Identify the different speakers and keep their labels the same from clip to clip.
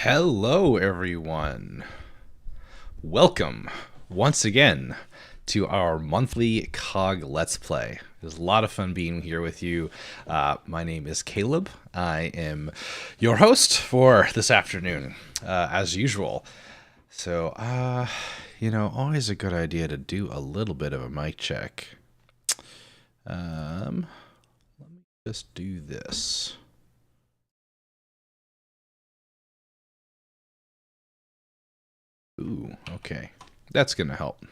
Speaker 1: Hello, everyone. Welcome once again to our monthly COG Let's Play. It was a lot of fun being here with you. My name is Caleb. I am your host for this afternoon, as usual. So, always a good idea to do a little bit of a mic check. Let me just do this. Ooh, okay. That's going to help.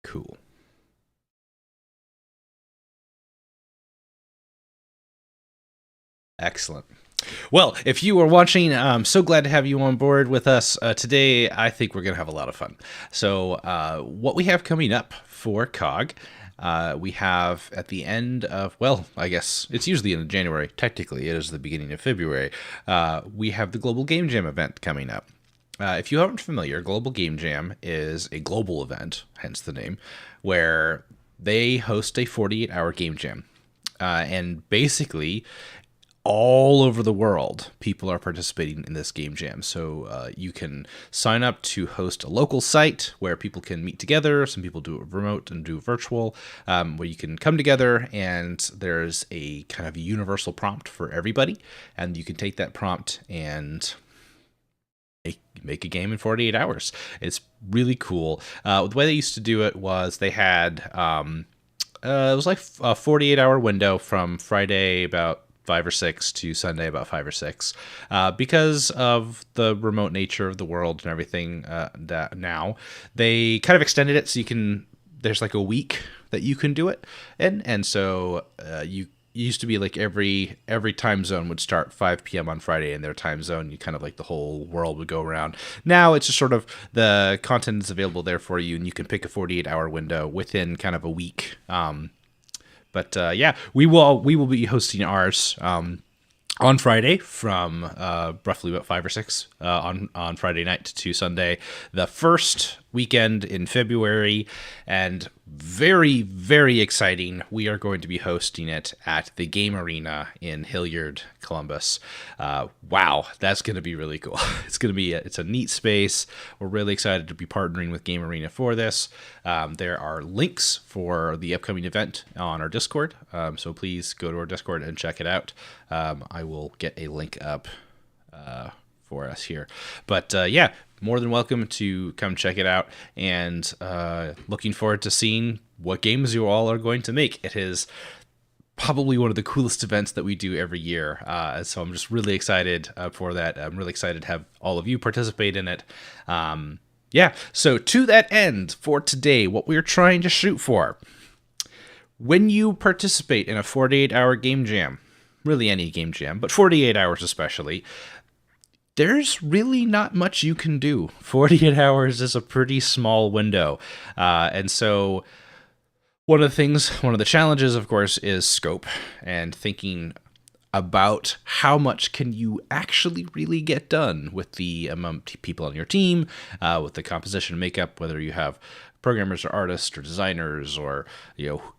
Speaker 1: Cool. Excellent. Well, if you are watching, I'm so glad to have you on board with us today. I think we're going to have a lot of fun. So what we have coming up for COG, we have at the end of, well, I guess it's usually in January. Technically, it is the beginning of February. We have the Global Game Jam event coming up. If you aren't familiar, Global Game Jam is a global event, hence the name, where they host a 48-hour game jam. And basically, all over the world, people are participating in this game jam. So you can sign up to host a local site where people can meet together. Some people do it remote and do virtual, where you can come together and there's a kind of a universal prompt for everybody. And you can take that prompt and make a game in 48 hours. It's really cool. The way they used to do it was they had, it was like a 48-hour window from Friday about 5 or 6 to Sunday about 5 or 6. Because of the remote nature of the world and everything that now, they kind of extended it so there's like a week that you can do it in. And so you used to be like every time zone would start 5 p.m. on Friday in their time zone. You kind of like the whole world would go around. Now it's just sort of the content is available there for you, and you can pick a 48-hour window within kind of a week. Yeah, we will be hosting ours on Friday from roughly about 5 or 6 on Friday night to Sunday, the first weekend in February, and very, very exciting. We are going to be hosting it at the Game Arena in Hilliard, Columbus. Wow, that's going to be really cool. It's a neat space. We're really excited to be partnering with Game Arena for this. There are links for the upcoming event on our Discord, so please go to our Discord and check it out. I will get a link up for us here. But yeah, more than welcome to come check it out, and looking forward to seeing what games you all are going to make. It is probably one of the coolest events that we do every year, so I'm just really excited for that. I'm really excited to have all of you participate in it. Yeah, so to that end, for today, what we're trying to shoot for, when you participate in a 48-hour game jam, really any game jam, but 48 hours especially, there's really not much you can do. 48 hours is a pretty small window. And so one of the challenges, of course, is scope and thinking about how much can you actually really get done with the amount of people on your team, with the composition and makeup, whether you have programmers or artists or designers or,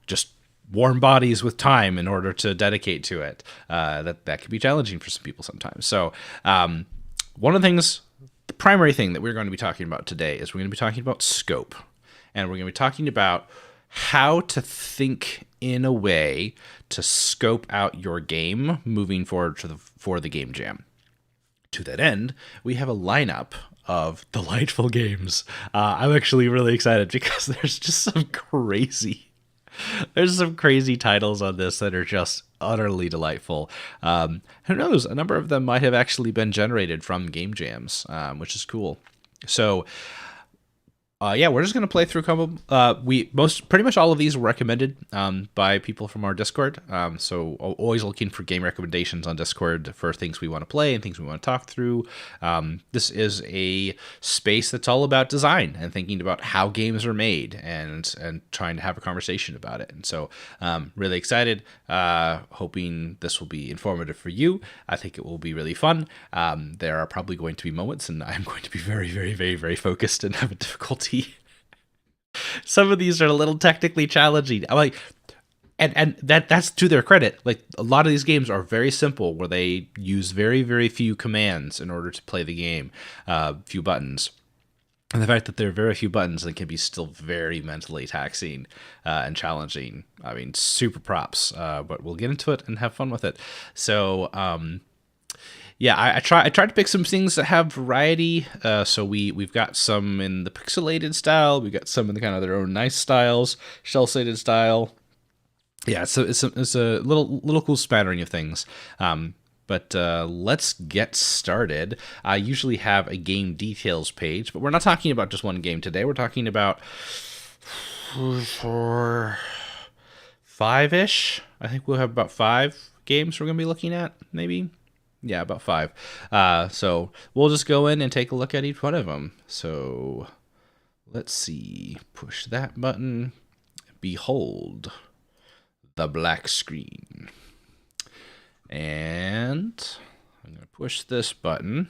Speaker 1: just warm bodies with time in order to dedicate to it. That can be challenging for some people sometimes. So, the primary thing that we're going to be talking about today is we're going to be talking about scope. And we're going to be talking about how to think in a way to scope out your game moving forward for the game jam. To that end, we have a lineup of delightful games. I'm actually really excited because there's some crazy titles on this that are just utterly delightful. Who knows? A number of them might have actually been generated from game jams, which is cool. So, yeah, we're just gonna play through a couple. Pretty much all of these were recommended by people from our Discord. So always looking for game recommendations on Discord for things we want to play and things we want to talk through. This is a space that's all about design and thinking about how games are made and trying to have a conversation about it. And so really excited. Hoping this will be informative for you. I think it will be really fun. There are probably going to be moments, and I'm going to be very, very, very, very focused and have a difficulty. Some of these are a little technically challenging. I'm like, And that's to their credit. Like, a lot of these games are very simple, where they use very, very few commands in order to play the game, few buttons. And the fact that there are very few buttons and can be still very mentally taxing and challenging. I mean, super props. But we'll get into it and have fun with it. So, yeah, I tried to pick some things that have variety. So we've got some in the pixelated style. We got some in the kind of their own nice styles, shell-shaded style. Yeah, so it's a little cool spattering of things. But let's get started. I usually have a game details page, but we're not talking about just one game today. We're talking about 5-ish. I think we'll have about 5 games we're going to be looking at, maybe. Yeah, about 5. So we'll just go in and take a look at each one of them. So let's see. Push that button. Behold the black screen. And I'm going to push this button.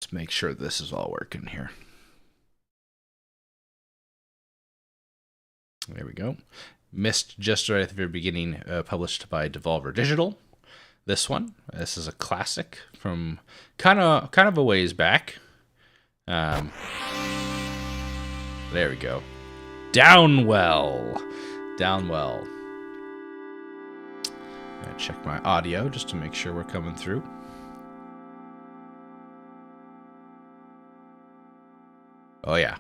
Speaker 1: Let's make sure this is all working here. There we go. Missed just right at the very beginning, published by Devolver Digital. This is a classic from kind of a ways back. There we go. Downwell. Gotta check my audio just to make sure we're coming through. Oh yeah,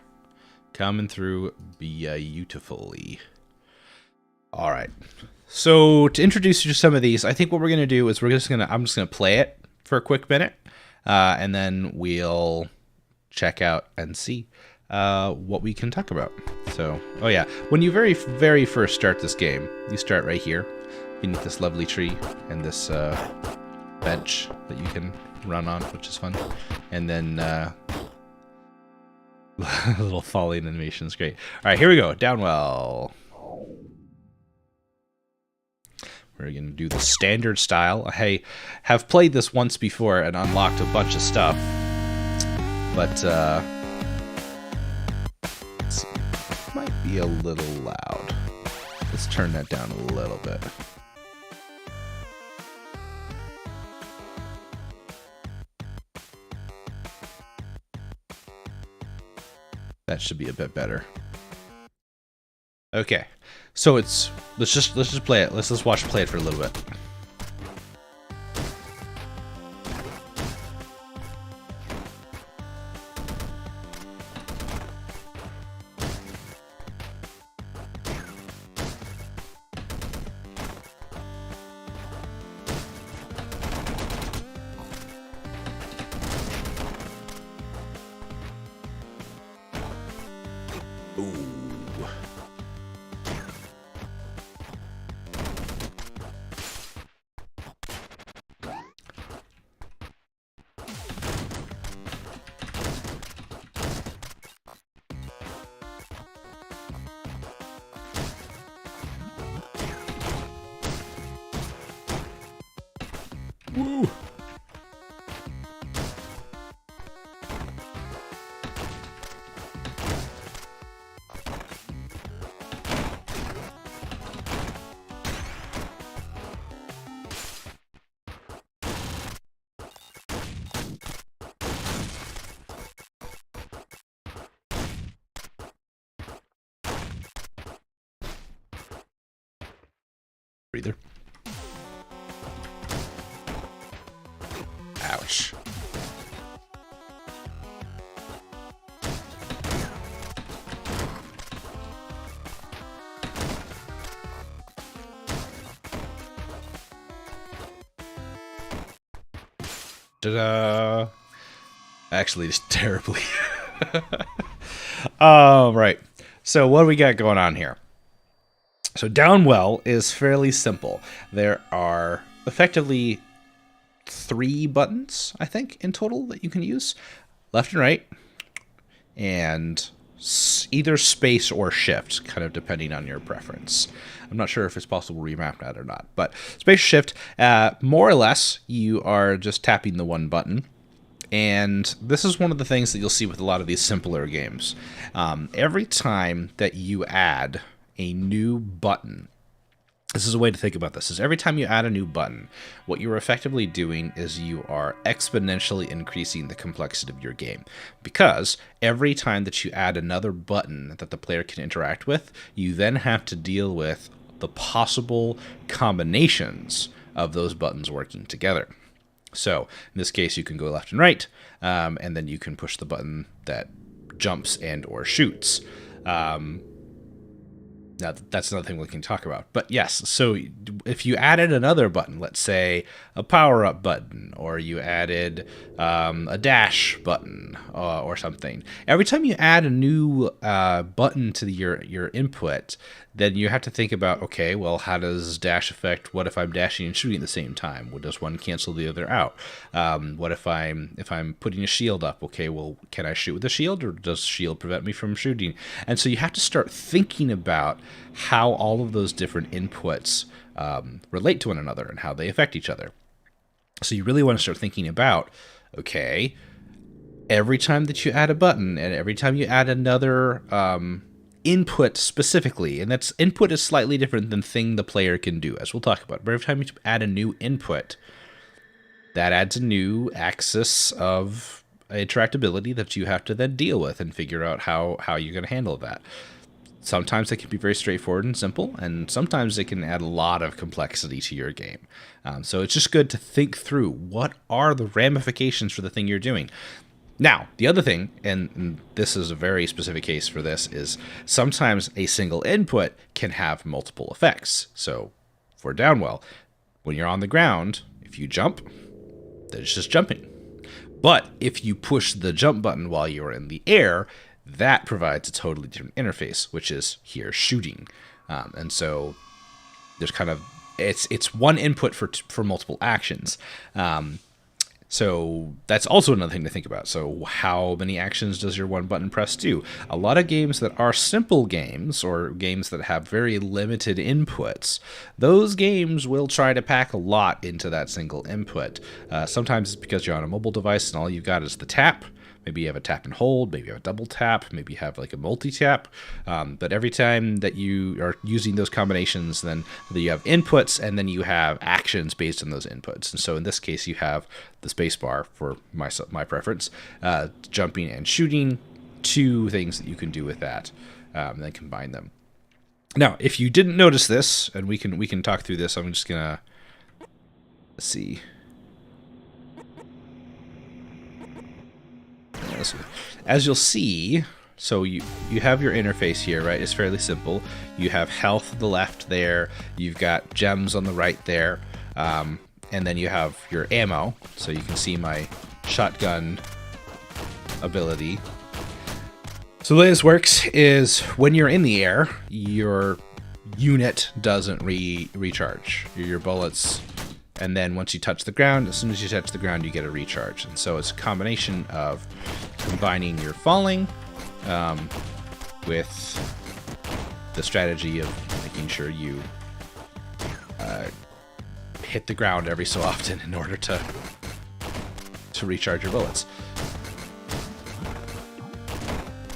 Speaker 1: coming through beautifully. All right. So to introduce you to some of these, I think what we're gonna do is I'm just gonna play it for a quick minute, and then we'll check out and see what we can talk about. So, oh yeah, when you very first start this game, you start right here, beneath this lovely tree and this bench that you can run on, which is fun. And then little falling animation is great. All right, here we go. Downwell. We're going to do the standard style. I have played this once before and unlocked a bunch of stuff, but let's see. It might be a little loud. Let's turn that down a little bit. That should be a bit better. Okay, so let's just play it. Let's just watch it play it for a little bit. Woo! Breather. Ouch. Ta-da! Actually, just terribly. Right. So what do we got going on here? So Downwell is fairly simple. There are effectively 3 buttons, I think, in total that you can use. Left and right. And either space or shift, kind of depending on your preference. I'm not sure if it's possible to remap that or not. But space or shift, more or less, you are just tapping the one button. And this is one of the things that you'll see with a lot of these simpler games. Every time that you add a new button. This is a way to think about this, is every time you add a new button, what you're effectively doing is you are exponentially increasing the complexity of your game. Because every time that you add another button that the player can interact with, you then have to deal with the possible combinations of those buttons working together. So in this case, you can go left and right, and then you can push the button that jumps and or shoots. Now, that's another thing we can talk about. But yes, so if you added another button, let's say a power-up button, or you added a dash button or something, every time you add a new button to your input, then you have to think about, okay, well, how does dash affect what if I'm dashing and shooting at the same time? Well, does one cancel the other out? What if I'm putting a shield up? Okay, well, can I shoot with a shield, or does shield prevent me from shooting? And so you have to start thinking about how all of those different inputs relate to one another and how they affect each other. So you really want to start thinking about, okay, every time that you add a button and every time you add another input specifically, and that's input is slightly different than thing the player can do, as we'll talk about. But every time you add a new input, that adds a new axis of interactability that you have to then deal with and figure out how you're going to handle that. Sometimes it can be very straightforward and simple, and sometimes it can add a lot of complexity to your game. So it's just good to think through what are the ramifications for the thing you're doing. Now, the other thing, and this is a very specific case for this, is sometimes a single input can have multiple effects. So for downwell, when you're on the ground, if you jump, then it's just jumping. But if you push the jump button while you're in the air, that provides a totally different interface, which is here shooting. And so there's kind of, it's one input for multiple actions. So that's also another thing to think about. So how many actions does your one button press do? A lot of games that are simple games, or games that have very limited inputs, those games will try to pack a lot into that single input. Sometimes it's because you're on a mobile device and all you've got is the tap. Maybe you have a tap and hold, maybe you have a double tap, maybe you have like a multi-tap. But every time that you are using those combinations, then you have inputs and then you have actions based on those inputs. And so in this case, you have the space bar for my preference, jumping and shooting, two things that you can do with that, and then combine them. Now, if you didn't notice this, and we can talk through this, I'm just gonna see. As you'll see, so you have your interface here, right? It's fairly simple. You have health to the left there. You've got gems on the right there. And then you have your ammo. So you can see my shotgun ability. So the way this works is when you're in the air, your unit doesn't recharge. Your bullets... And then once you touch the ground, as soon as you touch the ground, you get a recharge. And so it's a combination of combining your falling with the strategy of making sure you hit the ground every so often in order to recharge your bullets.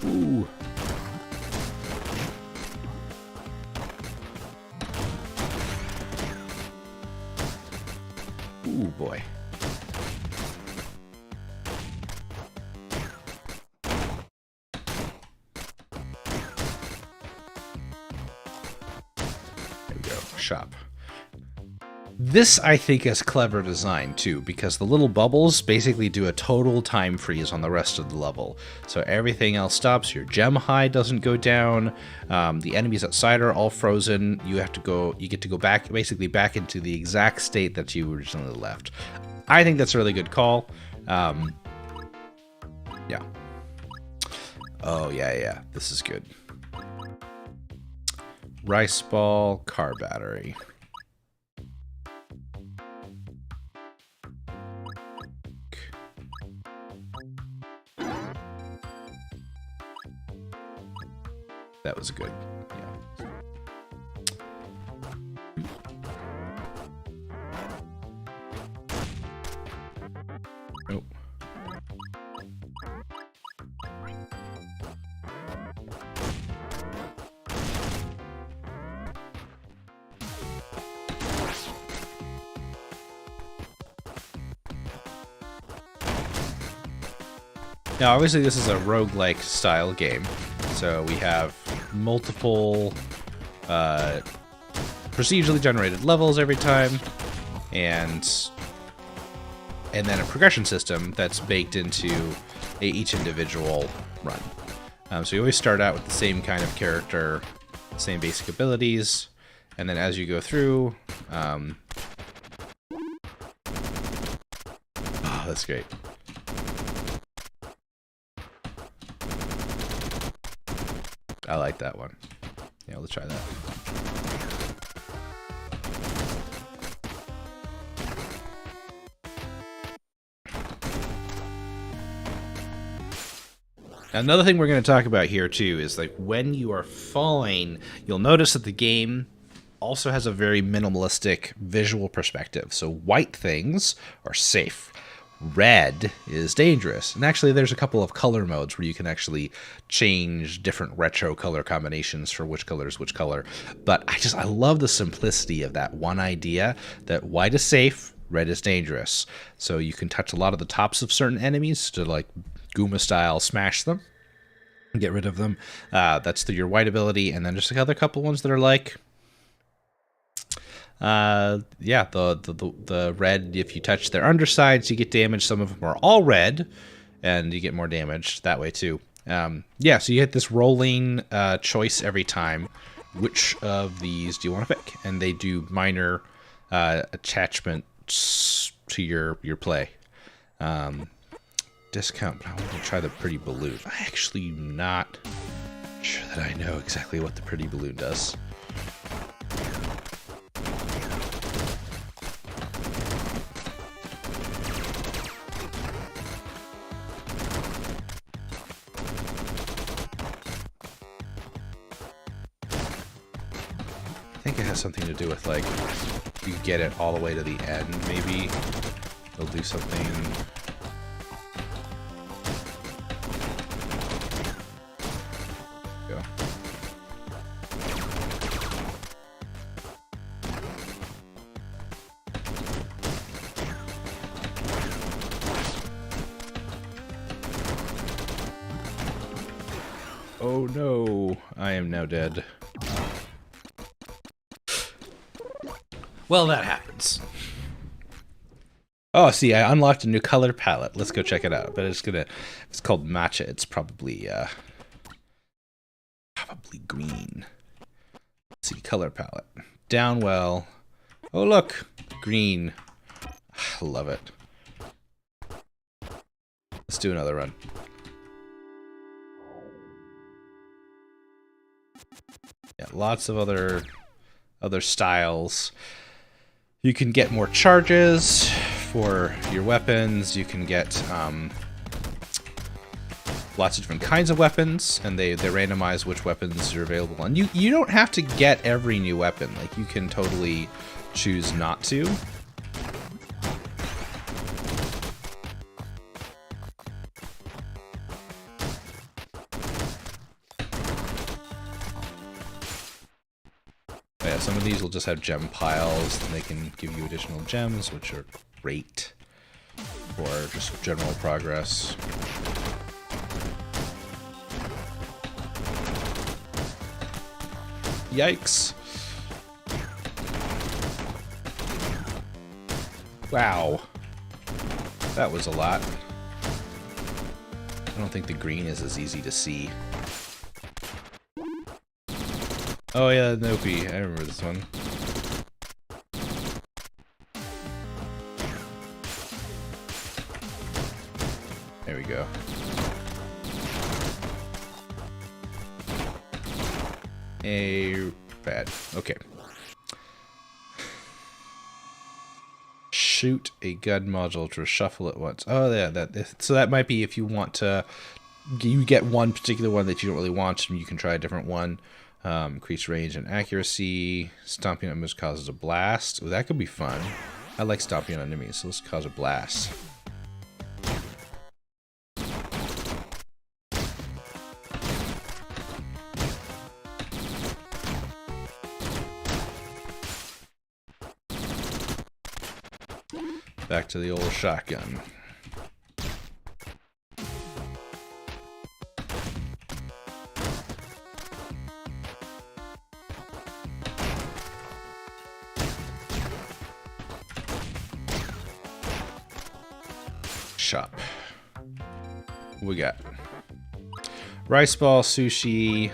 Speaker 1: Ooh. Ooh, boy. There we go. Shop. This, I think, is clever design, too, because the little bubbles basically do a total time freeze on the rest of the level. So everything else stops. Your gem high doesn't go down. The enemies outside are all frozen. You get to go back, basically back into the exact state that you originally left. I think that's a really good call. Yeah. Oh, yeah. This is good. Rice ball, car battery. That was good. Yeah. Oh. Now, obviously, this is a roguelike style game, so we have multiple procedurally generated levels every time, and then a progression system that's baked into each individual run. So you always start out with the same kind of character, same basic abilities, and then as you go through, oh, that's great. I like that one. Yeah, let's try that. Another thing we're going to talk about here too is like when you are falling, you'll notice that the game also has a very minimalistic visual perspective. So white things are safe. Red is dangerous. And actually there's a couple of color modes where you can actually change different retro color combinations for which color is which color. But I love the simplicity of that one idea that white is safe, red is dangerous. So you can touch a lot of the tops of certain enemies to like Goomba style smash them, get rid of them. That's your white ability. And then just another couple ones that are like, yeah, the red, if you touch their undersides, you get damage. Some of them are all red, and you get more damage that way too. Yeah, so you get this rolling choice every time. Which of these do you want to pick? And they do minor attachments to your play. Discount, but I want to try the pretty balloon. I'm actually not sure that I know exactly what the pretty balloon does. I think it has something to do with, like, you get it all the way to the end, maybe it'll do something. Go. Oh no, I am now dead. Well, that happens. Oh, see, I unlocked a new color palette. Let's go check it out. But it's called Matcha. It's probably green. Let's see, color palette. Downwell. Oh, look, green. I love it. Let's do another run. Yeah, lots of other styles. You can get more charges for your weapons. You can get lots of different kinds of weapons, and they randomize which weapons are available. And you don't have to get every new weapon. Like, you can totally choose not to. Yeah, some of these will just have gem piles, and they can give you additional gems, which are great for just general progress. Yikes. Wow. That was a lot. I don't think the green is as easy to see. Oh yeah, Nopi. I remember this one. There we go. Bad. Okay. Shoot a gun module to shuffle at once. Oh yeah, so that might be if you want to. You get one particular one that you don't really want, and you can try a different one. Increase range and accuracy. Stomping on enemies causes a blast. Ooh, that could be fun. I like stomping on enemies, so let's cause a blast. Back to the old shotgun. Shop. We got rice ball, sushi,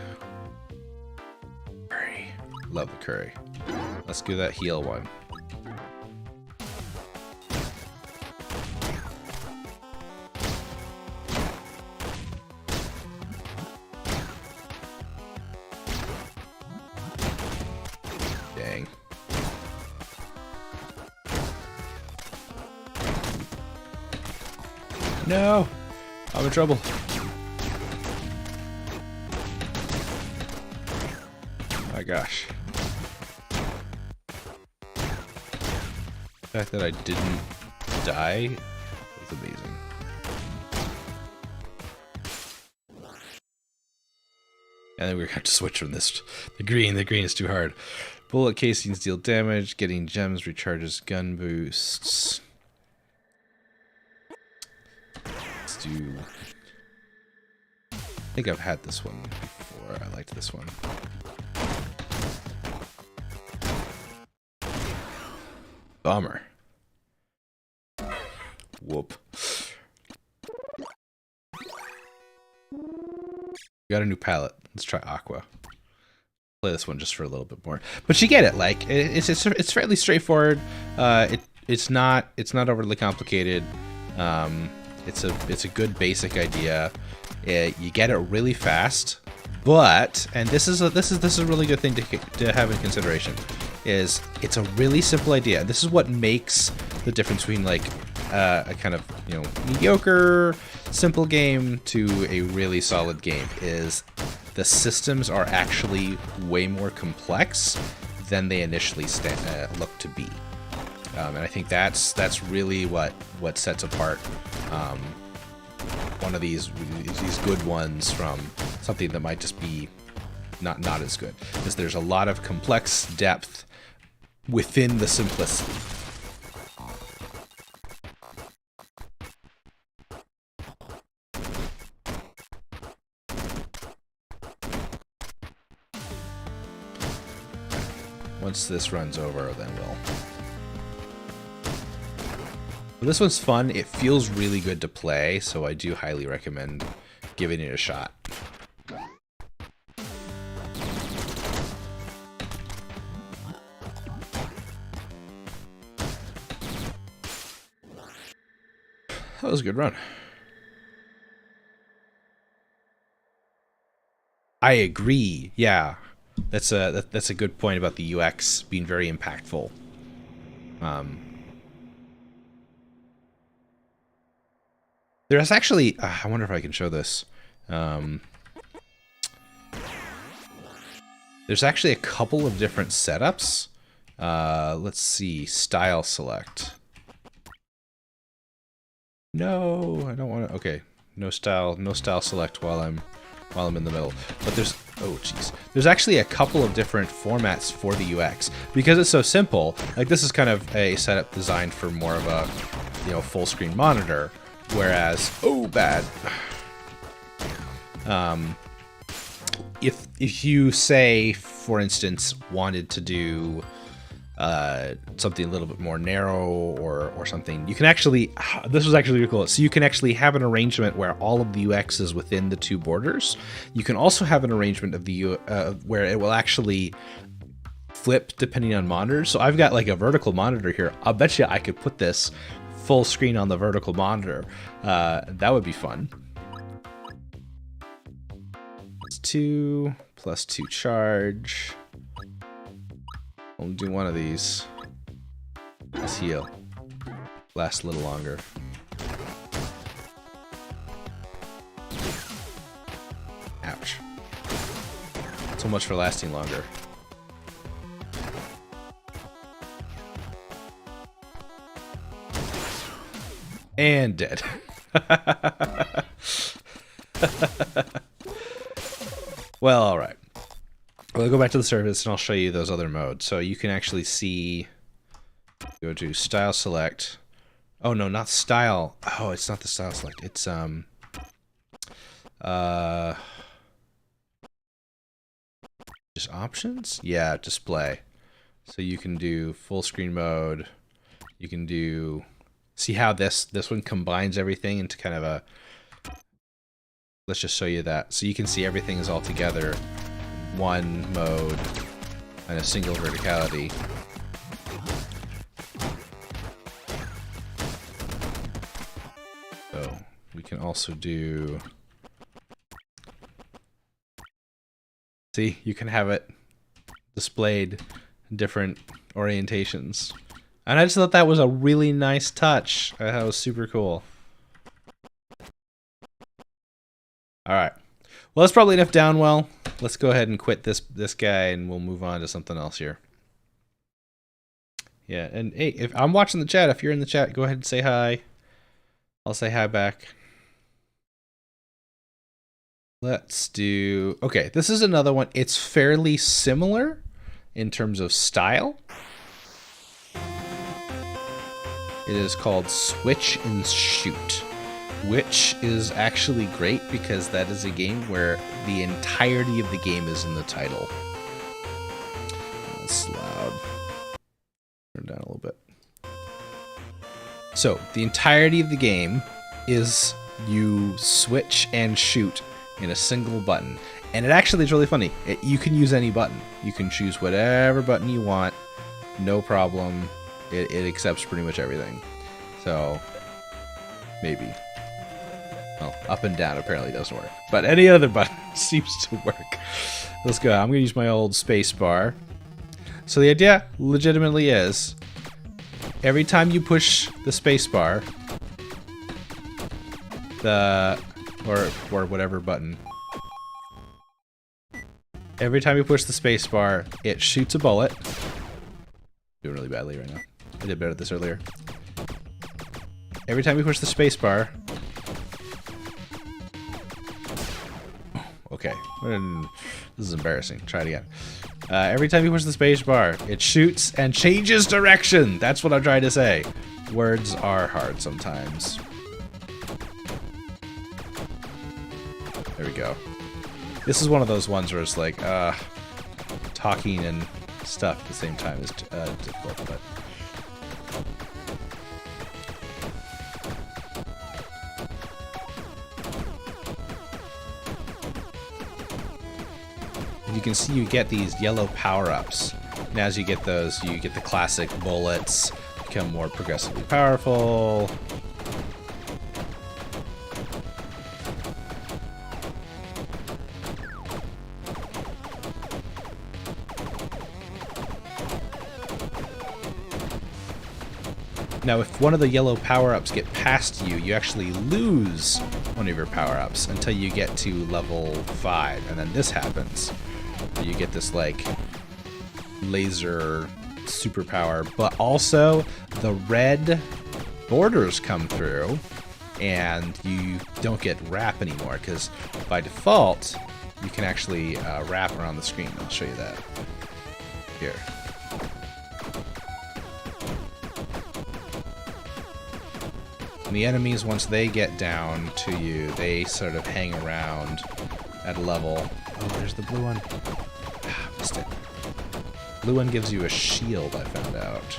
Speaker 1: curry. Love the curry. Let's do that heal one. Dang. No! I'm in trouble. My gosh. The fact that I didn't die was amazing. And then we're going to switch from this. The green is too hard. Bullet casings deal damage. Getting gems recharges gun boosts. Let's do... I think I've had this one before. I liked this one. Bummer. Whoop. Got a new palette. Let's try Aqua. Play this one just for a little bit more. But you get it. Like it's fairly straightforward. It's not overly complicated. It's a good basic idea. You get it really fast. But this is a really good thing to have in consideration. Is it's a really simple idea. This is what makes the difference between like a kind of mediocre simple game to a really solid game. Is the systems are actually way more complex than they initially look to be, and I think that's really what sets apart one of these good ones from something that might just be not as good. Is there's a lot of complex depth within the simplicity. Once this runs over, then we'll... This one's fun. It feels really good to play, so I do highly recommend giving it a shot. That was a good run. I agree. Yeah, that's a good point about the UX being very impactful. There's actually, I wonder if I can show this. There's actually a couple of different setups. Let's see, style select. No, I don't want to. Okay, no style select while I'm in the middle. But there's, oh geez, there's actually a couple of different formats for the UX because it's so simple. Like this is kind of a setup designed for more of a, full screen monitor. Whereas, oh bad. If you say, for instance, wanted to do something a little bit more narrow or something, you can actually, this was actually really cool. So you can actually have an arrangement where all of the UX is within the two borders. You can also have an arrangement of the where it will actually flip depending on monitors. So I've got like a vertical monitor here. I'll bet you I could put this full screen on the vertical monitor. That would be fun. +2 +2 charge. I'll do one of these. Let's heal. Last a little longer. Ouch. So much for lasting longer. And dead. Well, all right. We'll go back to the surface and I'll show you those other modes. So you can actually see, go to style select. Oh no, not style. Oh, it's not the style select. It's just options? Yeah, display. So you can do full screen mode. You can do See how this one combines everything into kind of a... Let's just show you that. So you can see everything is all together. One mode and a single verticality. So we can also do... See, you can have it displayed in different orientations. And I just thought that was a really nice touch. I thought it was super cool. Alright. Well, that's probably enough Downwell. Let's go ahead and quit this guy and we'll move on to something else here. Yeah, and hey, if I'm watching the chat, if you're in the chat, go ahead and say hi. I'll say hi back. Let's do... Okay, this is another one. It's fairly similar in terms of style. It is called Switch and Shoot, which is actually great because that is a game where the entirety of the game is in the title. That's loud. Turn down a little bit. So, the entirety of the game is you switch and shoot in a single button. And it actually is really funny. You can use any button. You can choose whatever button you want. No problem. It accepts pretty much everything. So, maybe. Well, up and down apparently doesn't work. But any other button seems to work. Let's go. I'm going to use my old space bar. So the idea legitimately is, every time you push the space bar, or whatever button, every time you push the space bar, it shoots a bullet. Doing really badly right now. I did better at this earlier. Every time you push the space bar... Okay. This is embarrassing. Try it again. Every time you push the space bar, it shoots and changes direction! That's what I'm trying to say. Words are hard sometimes. There we go. This is one of those ones where it's like, talking and stuff at the same time is difficult, but... You can see you get these yellow power-ups. And as you get those, you get the classic bullets, become more progressively powerful. Now, if one of the yellow power-ups get past you, you actually lose one of your power-ups until you get to level 5, and then this happens. You get this, like, laser superpower, but also the red borders come through, and you don't get wrap anymore, because by default, you can actually wrap around the screen. I'll show you that. Here. And the enemies, once they get down to you, they sort of hang around at a level. Oh, there's the blue one. Ah, missed it. Blue one gives you a shield, I found out.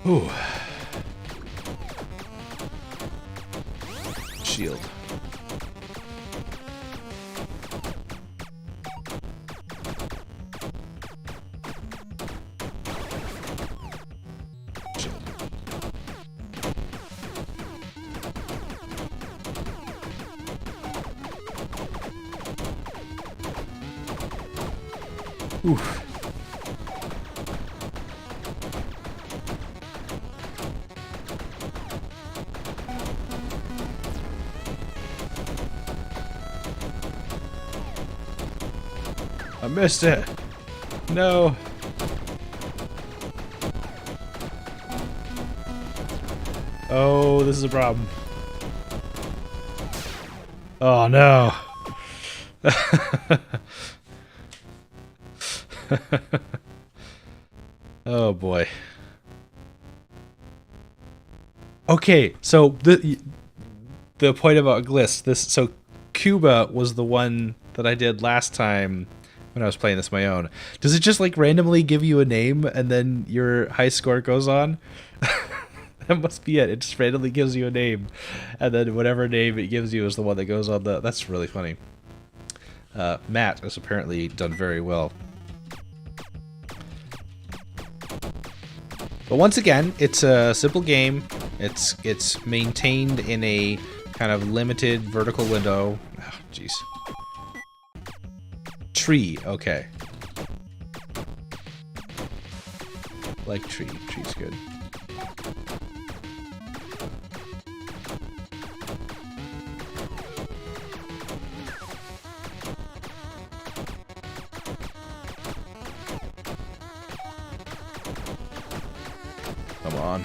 Speaker 1: Ooh. Shield. Oof. I missed it. No. Oh, this is a problem. Oh no. Oh boy. Okay, so the point about Gliss, so Cuba was the one that I did last time when I was playing this my own. Does it just like randomly give you a name and then your high score goes on? That must be it. It just randomly gives you a name, and then whatever name it gives you is the one that goes on the. That's really funny. Matt has apparently done very well. But once again, it's a simple game. It's maintained in a kind of limited vertical window. Oh, jeez. Tree, okay. Like tree. Tree's good. Come on.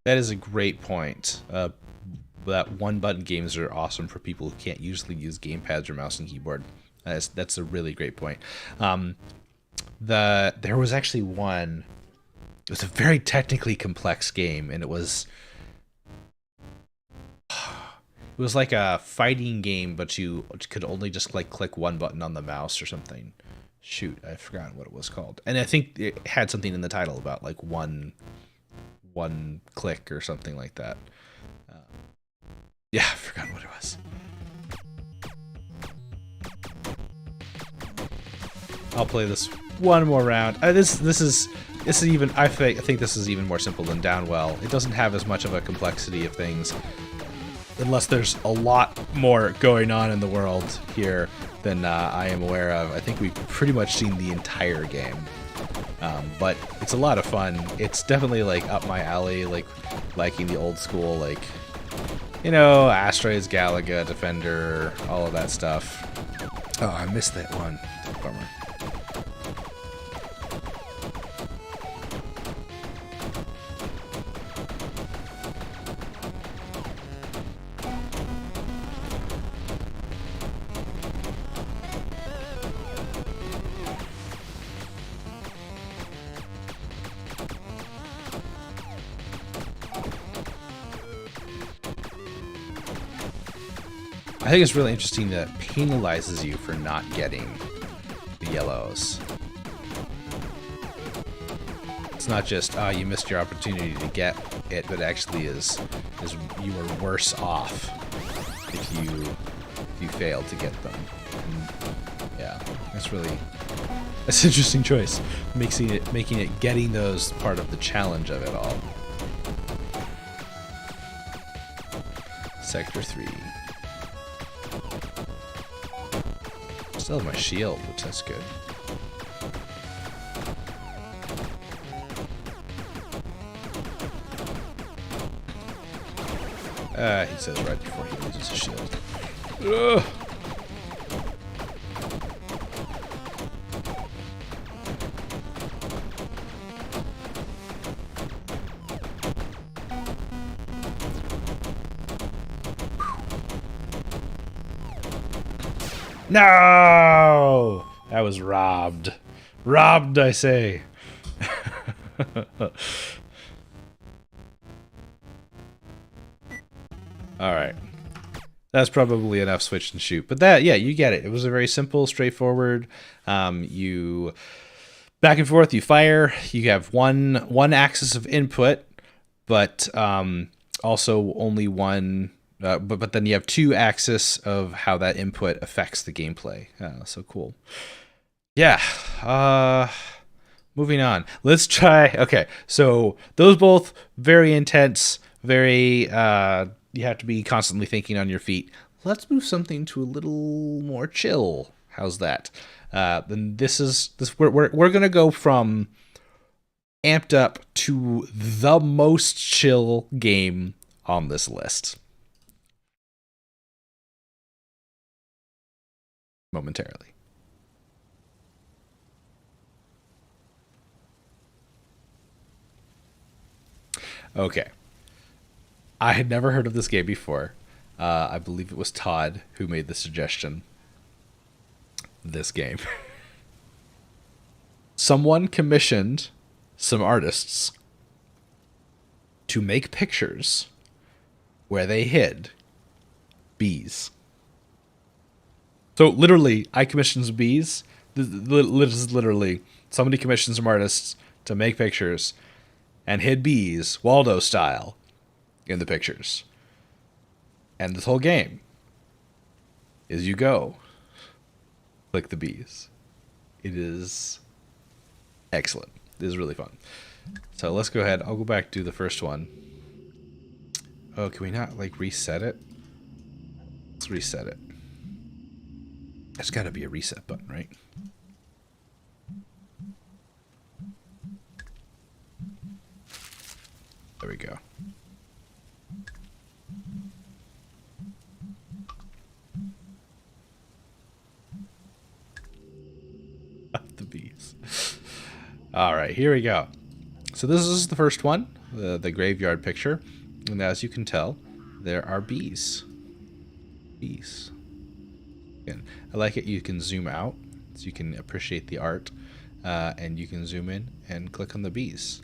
Speaker 1: That is a great point. That one-button games are awesome for people who can't usually use gamepads or mouse and keyboard. That's a really great point. There was actually one. It was a very technically complex game, and it was like a fighting game, but you could only just like click one button on the mouse or something. Shoot, I forgot what it was called. And I think it had something in the title about like one click or something like that. Yeah, I forgot what it was. I'll play this one more round. This is even. I think this is even more simple than Downwell. It doesn't have as much of a complexity of things, unless there's a lot more going on in the world here than I am aware of. I think we've pretty much seen the entire game. But it's a lot of fun. It's definitely like up my alley, like liking the old school, like, you know, Asteroids, Galaga, Defender, all of that stuff. Oh, I missed that one. Bummer. I think it's really interesting that it penalizes you for not getting the yellows. It's not just, you missed your opportunity to get it, but actually is you are worse off if you fail to get them. And yeah, that's an interesting choice, making it getting those part of the challenge of it all. Sector 3. Still have my shield, which that's good. He says right before he loses his shield. Ugh. No! That was robbed. Robbed, I say. Alright. That's probably enough switch and shoot. But that, yeah, you get it. It was a very simple, straightforward. You back and forth, you fire. You have one axis of input, but also only one. But then you have two axes of how that input affects the gameplay. So cool. Yeah. Moving on. Let's try. Okay. So those both very intense. Very. You have to be constantly thinking on your feet. Let's move something to a little more chill. How's that? Then we're gonna go from amped up to the most chill game on this list. Momentarily. Okay. I had never heard of this game before. I believe it was Todd who made the suggestion. this game. Someone commissioned some artists to make pictures where they hid bees. So literally, I commissioned some bees. This is literally somebody commissioned some artists to make pictures and hid bees, Waldo style, in the pictures. And this whole game is you go, click the bees. It is excellent. It is really fun. So let's go ahead. I'll go back to the first one. Oh, can we not like reset it? Let's reset it. There's got to be a reset button, right? There we go. The bees. All right, here we go. So this is the first one, the graveyard picture. And as you can tell, there are bees. Bees. Again, I like it. You can zoom out so you can appreciate the art. And you can zoom in and click on the bees.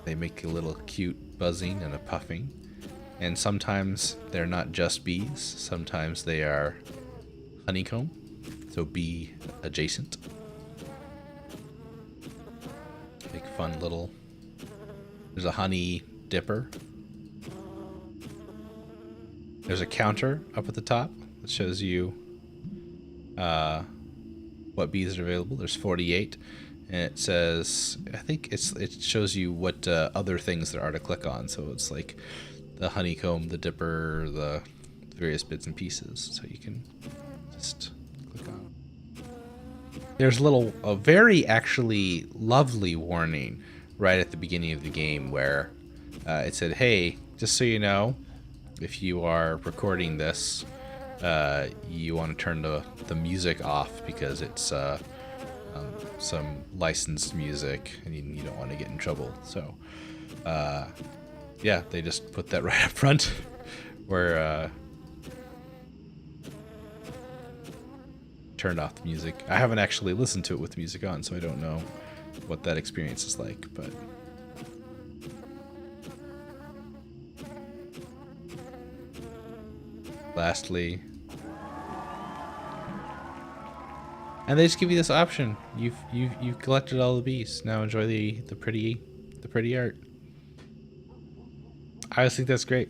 Speaker 1: They make a little cute buzzing and a puffing. And sometimes they're not just bees. Sometimes they are honeycomb. So bee adjacent. Make fun little... There's a honey dipper. There's a counter up at the top that shows you what bees are available. There's 48. And it says, I think it shows you what other things there are to click on. So it's like the honeycomb, the dipper, the various bits and pieces. So you can just click on. There's a very actually lovely warning right at the beginning of the game where it said, hey, just so you know, if you are recording this, you want to turn the music off because it's some licensed music and you don't want to get in trouble. So yeah, they just put that right up front where turned off the music. I haven't actually listened to it with the music on, so I don't know what that experience is like, but lastly, and they just give you this option. You've collected all the bees. Now enjoy the pretty art. I just think that's great.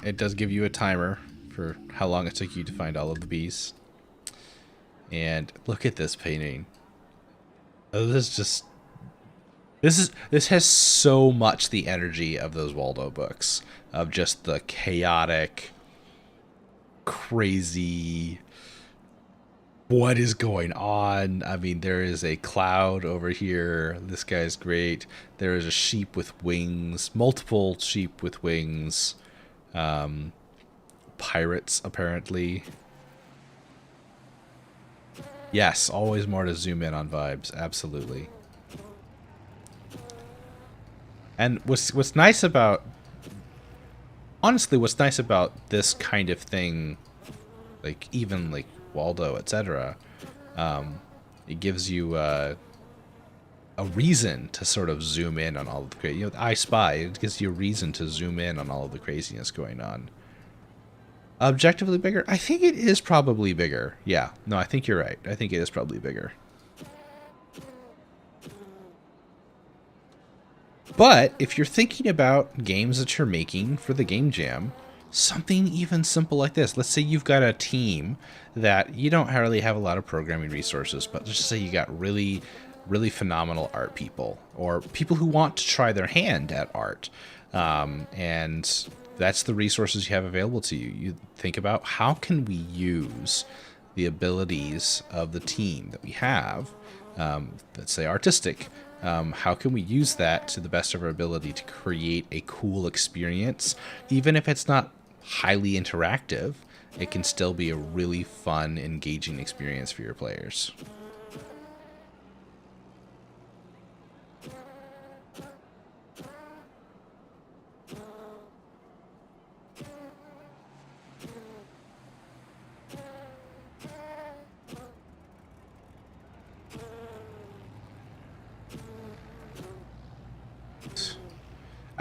Speaker 1: It does give you a timer for how long it took you to find all of the bees. And look at this painting. Oh, this has so much the energy of those Waldo books, of just the chaotic, crazy, what is going on? I mean, there is a cloud over here. This guy's great. There is a sheep with wings, multiple sheep with wings. Pirates, apparently. Yes, always more to zoom in on vibes. Absolutely. And what's nice about... Honestly, what's nice about this kind of thing, like even like Waldo, etc., it gives you a reason to sort of zoom in on all of the... You know, I Spy, it gives you a reason to zoom in on all of the craziness going on. Objectively bigger? I think it is probably bigger. Yeah. No, I think you're right. I think it is probably bigger. But if you're thinking about games that you're making for the Game Jam, something even simple like this. Let's say you've got a team that you don't really have a lot of programming resources, but let's just say you got really, really phenomenal art people or people who want to try their hand at art. And that's the resources you have available to you. You think about how can we use the abilities of the team that we have, let's say artistic, how can we use that to the best of our ability to create a cool experience? Even if it's not highly interactive, it can still be a really fun, engaging experience for your players.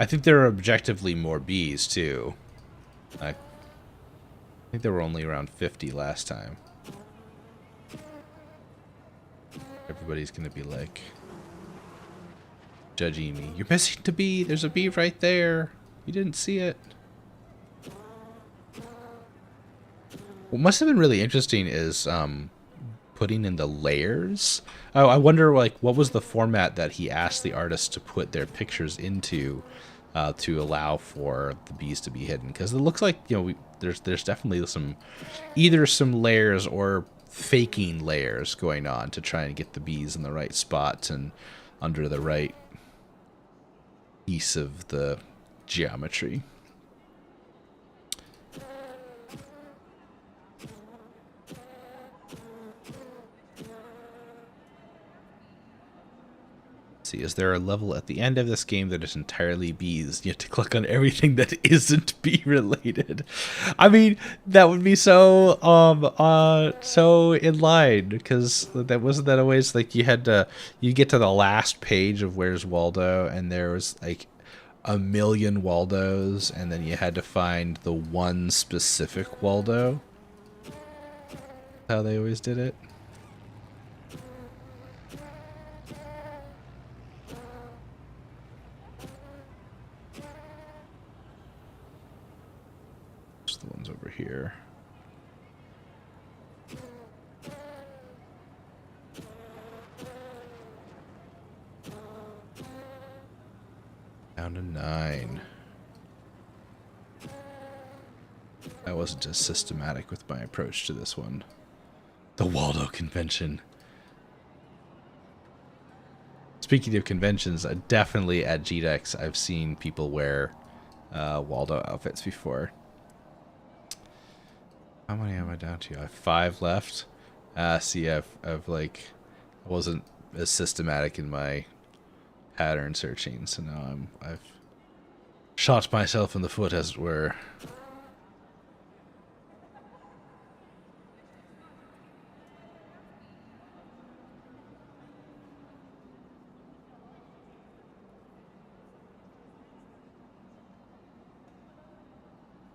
Speaker 1: I think there are objectively more bees too. I think there were only around 50 last time. Everybody's gonna be like judging me. You're missing the bee. There's a bee right there. You didn't see it. What must have been really interesting is putting in the layers. Oh, I wonder, like, what was the format that he asked the artists to put their pictures into to allow for the bees to be hidden? Because it looks like, you know, there's definitely either some layers or faking layers going on to try and get the bees in the right spots and under the right piece of the geometry. See, is there a level at the end of this game that is entirely bees? You have to click on everything that isn't bee related. I mean, that would be so so in line, because that wasn't that always like you get to the last page of Where's Waldo, and there was like a million Waldos, and then you had to find the one specific Waldo. How they always did it. The ones over here. Down to 9. I wasn't as systematic with my approach to this one. The Waldo convention. Speaking of conventions, definitely at GDEX I've seen people wear Waldo outfits before. How many am I down to? I have 5 left. See, I've like, I wasn't as systematic in my pattern searching, so now I've shot myself in the foot, as it were.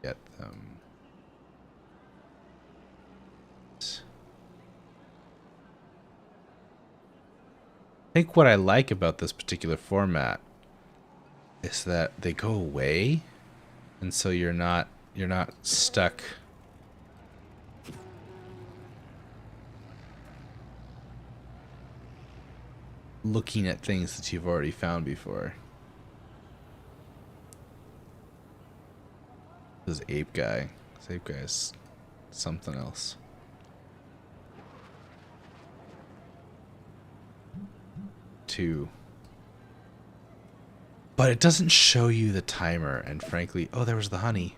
Speaker 1: Get them. I think what I like about this particular format is that they go away, and so you're not stuck looking at things that you've already found before. This ape guy. This ape guy is something else. But it doesn't show you the timer, and frankly, oh, there was the honey.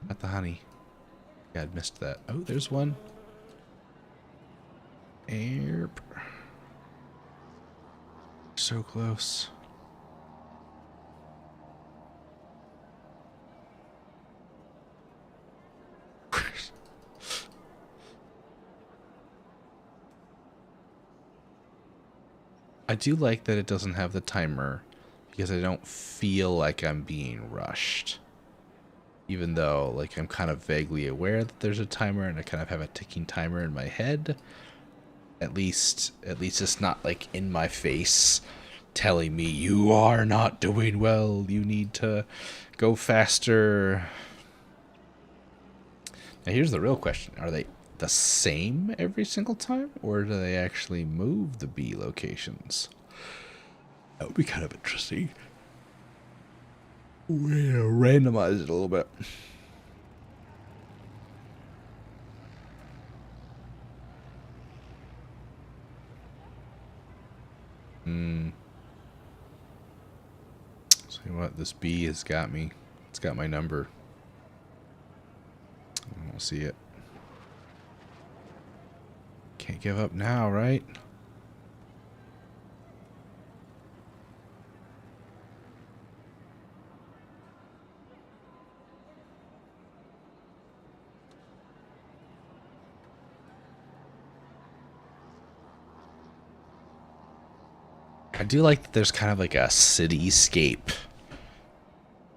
Speaker 1: Not the honey. Yeah, I'd missed that. Oh, there's one. Erp. So close. I do like that it doesn't have the timer, because I don't feel like I'm being rushed. Even though, like, I'm kind of vaguely aware that there's a timer, and I kind of have a ticking timer in my head. At least it's not, like, in my face, telling me, you are not doing well, you need to go faster. Now, here's the real question. Are they the same every single time, or do they actually move the bee locations? That would be kind of interesting. We're gonna randomize it a little bit. See what? This bee has got me. It's got my number. I won't see it. Can't give up now, right? I do like that there's kind of like a cityscape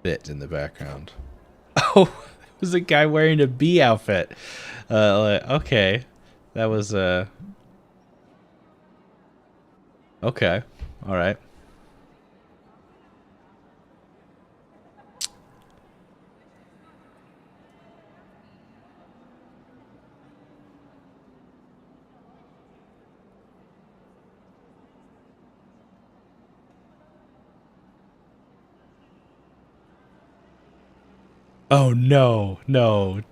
Speaker 1: bit in the background. Oh, it was a guy wearing a bee outfit. Okay. That was, okay. All right. Oh no, no.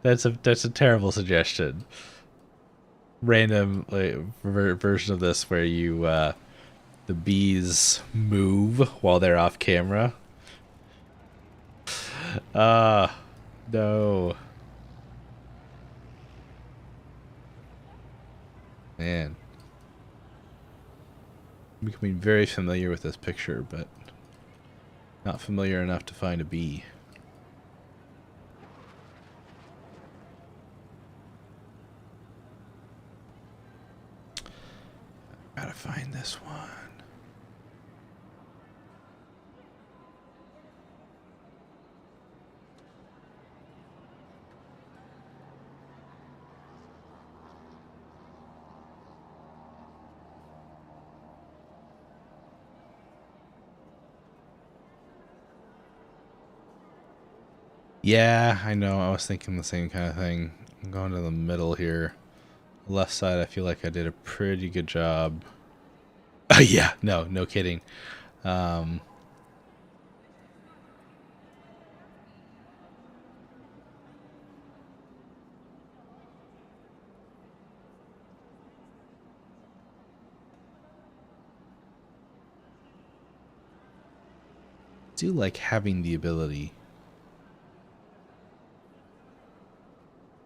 Speaker 1: That's a terrible suggestion. Random like version of this where you the bees move while they're off camera. Ah, no. Man. I'm becoming very familiar with this picture, but not familiar enough to find a bee. Gotta find this one. Yeah, I know. I was thinking the same kind of thing. I'm going to the middle here. Left side, I feel like I did a pretty good job. Yeah, no kidding. Um, do like having the ability.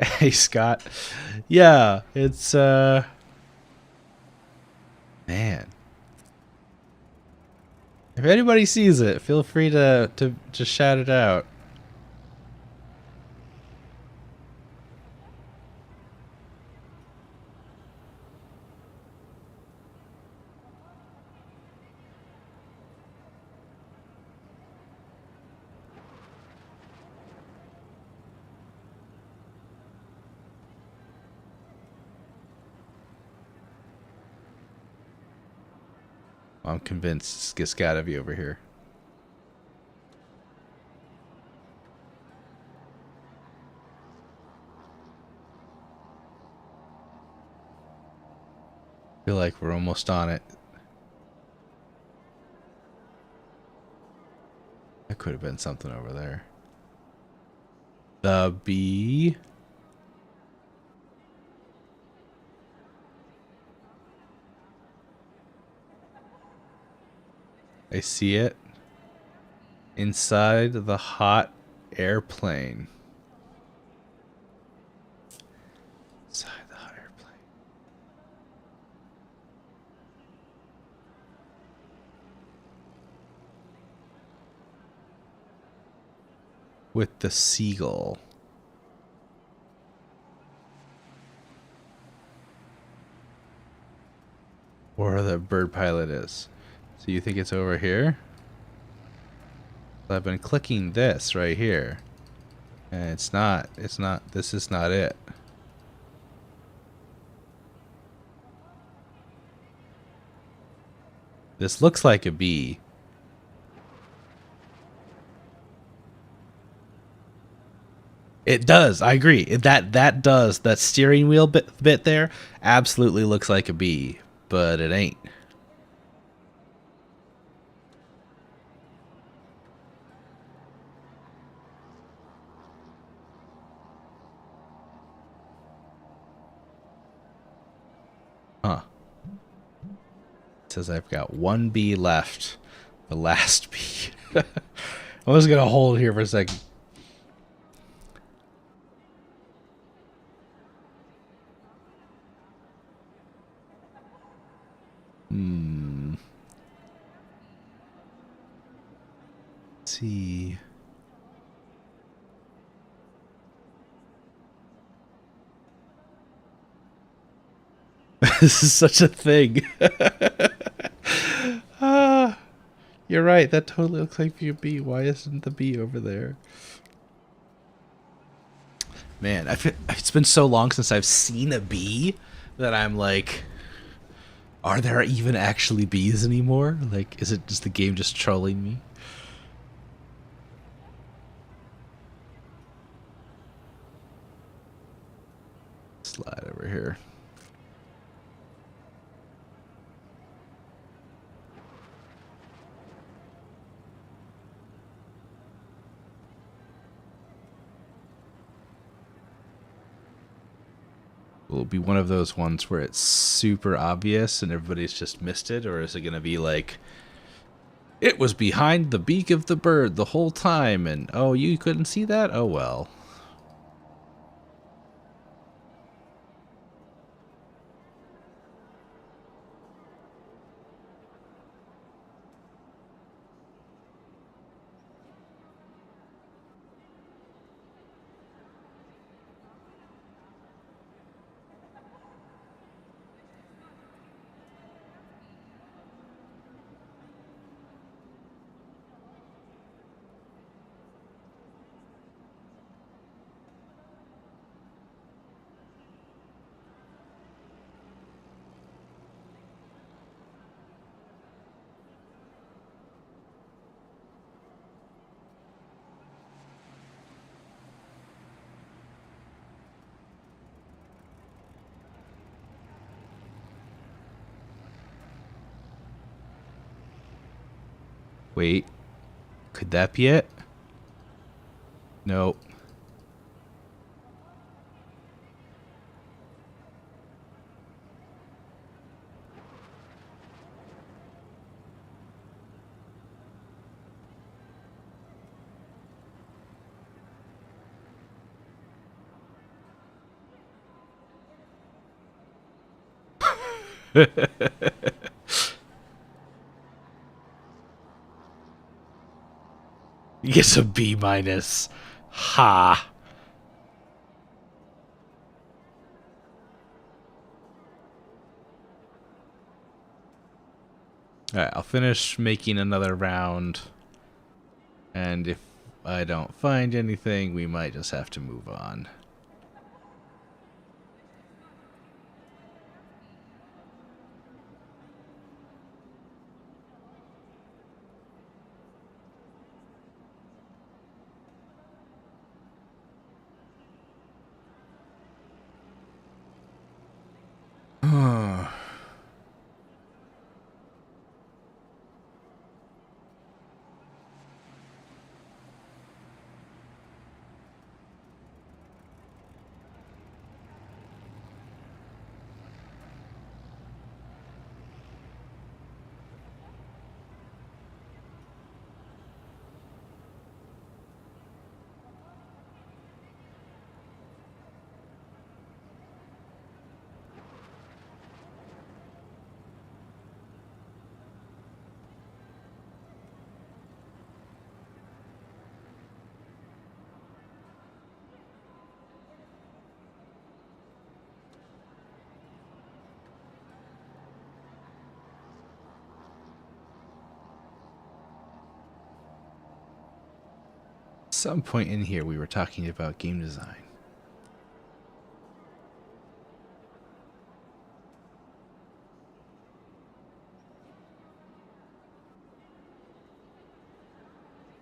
Speaker 1: Hey, Scott. Yeah, it's, man. If anybody sees it, feel free to just shout it out. I'm convinced it's gotta be over here. Feel like we're almost on it. That could have been something over there. The bee. I see it. Inside the hot airplane. Inside the hot airplane. With the seagull. Or the bird pilot is. So you think it's over here? I've been clicking this right here. And it's not, this is not it. This looks like a bee. It does. I agree. That does. That steering wheel bit there absolutely looks like a bee, but it ain't. Huh. It says I've got one bee left. The last bee. I was gonna hold here for a second. Let's see. This is such a thing. You're right. That totally looks like a bee. Why isn't the bee over there? Man, it's been so long since I've seen a bee that I'm like, are there even actually bees anymore? Like, is it just the game just trolling me? Slide over here. Will it be one of those ones where it's super obvious and everybody's just missed it? Or is it going to be like, it was behind the beak of the bird the whole time and, oh, you couldn't see that? Oh, well. Wait, could that be it? Nope. You get a B minus. Ha. Alright, I'll finish making another round. And if I don't find anything, we might just have to move on. Some point in here we were talking about game design.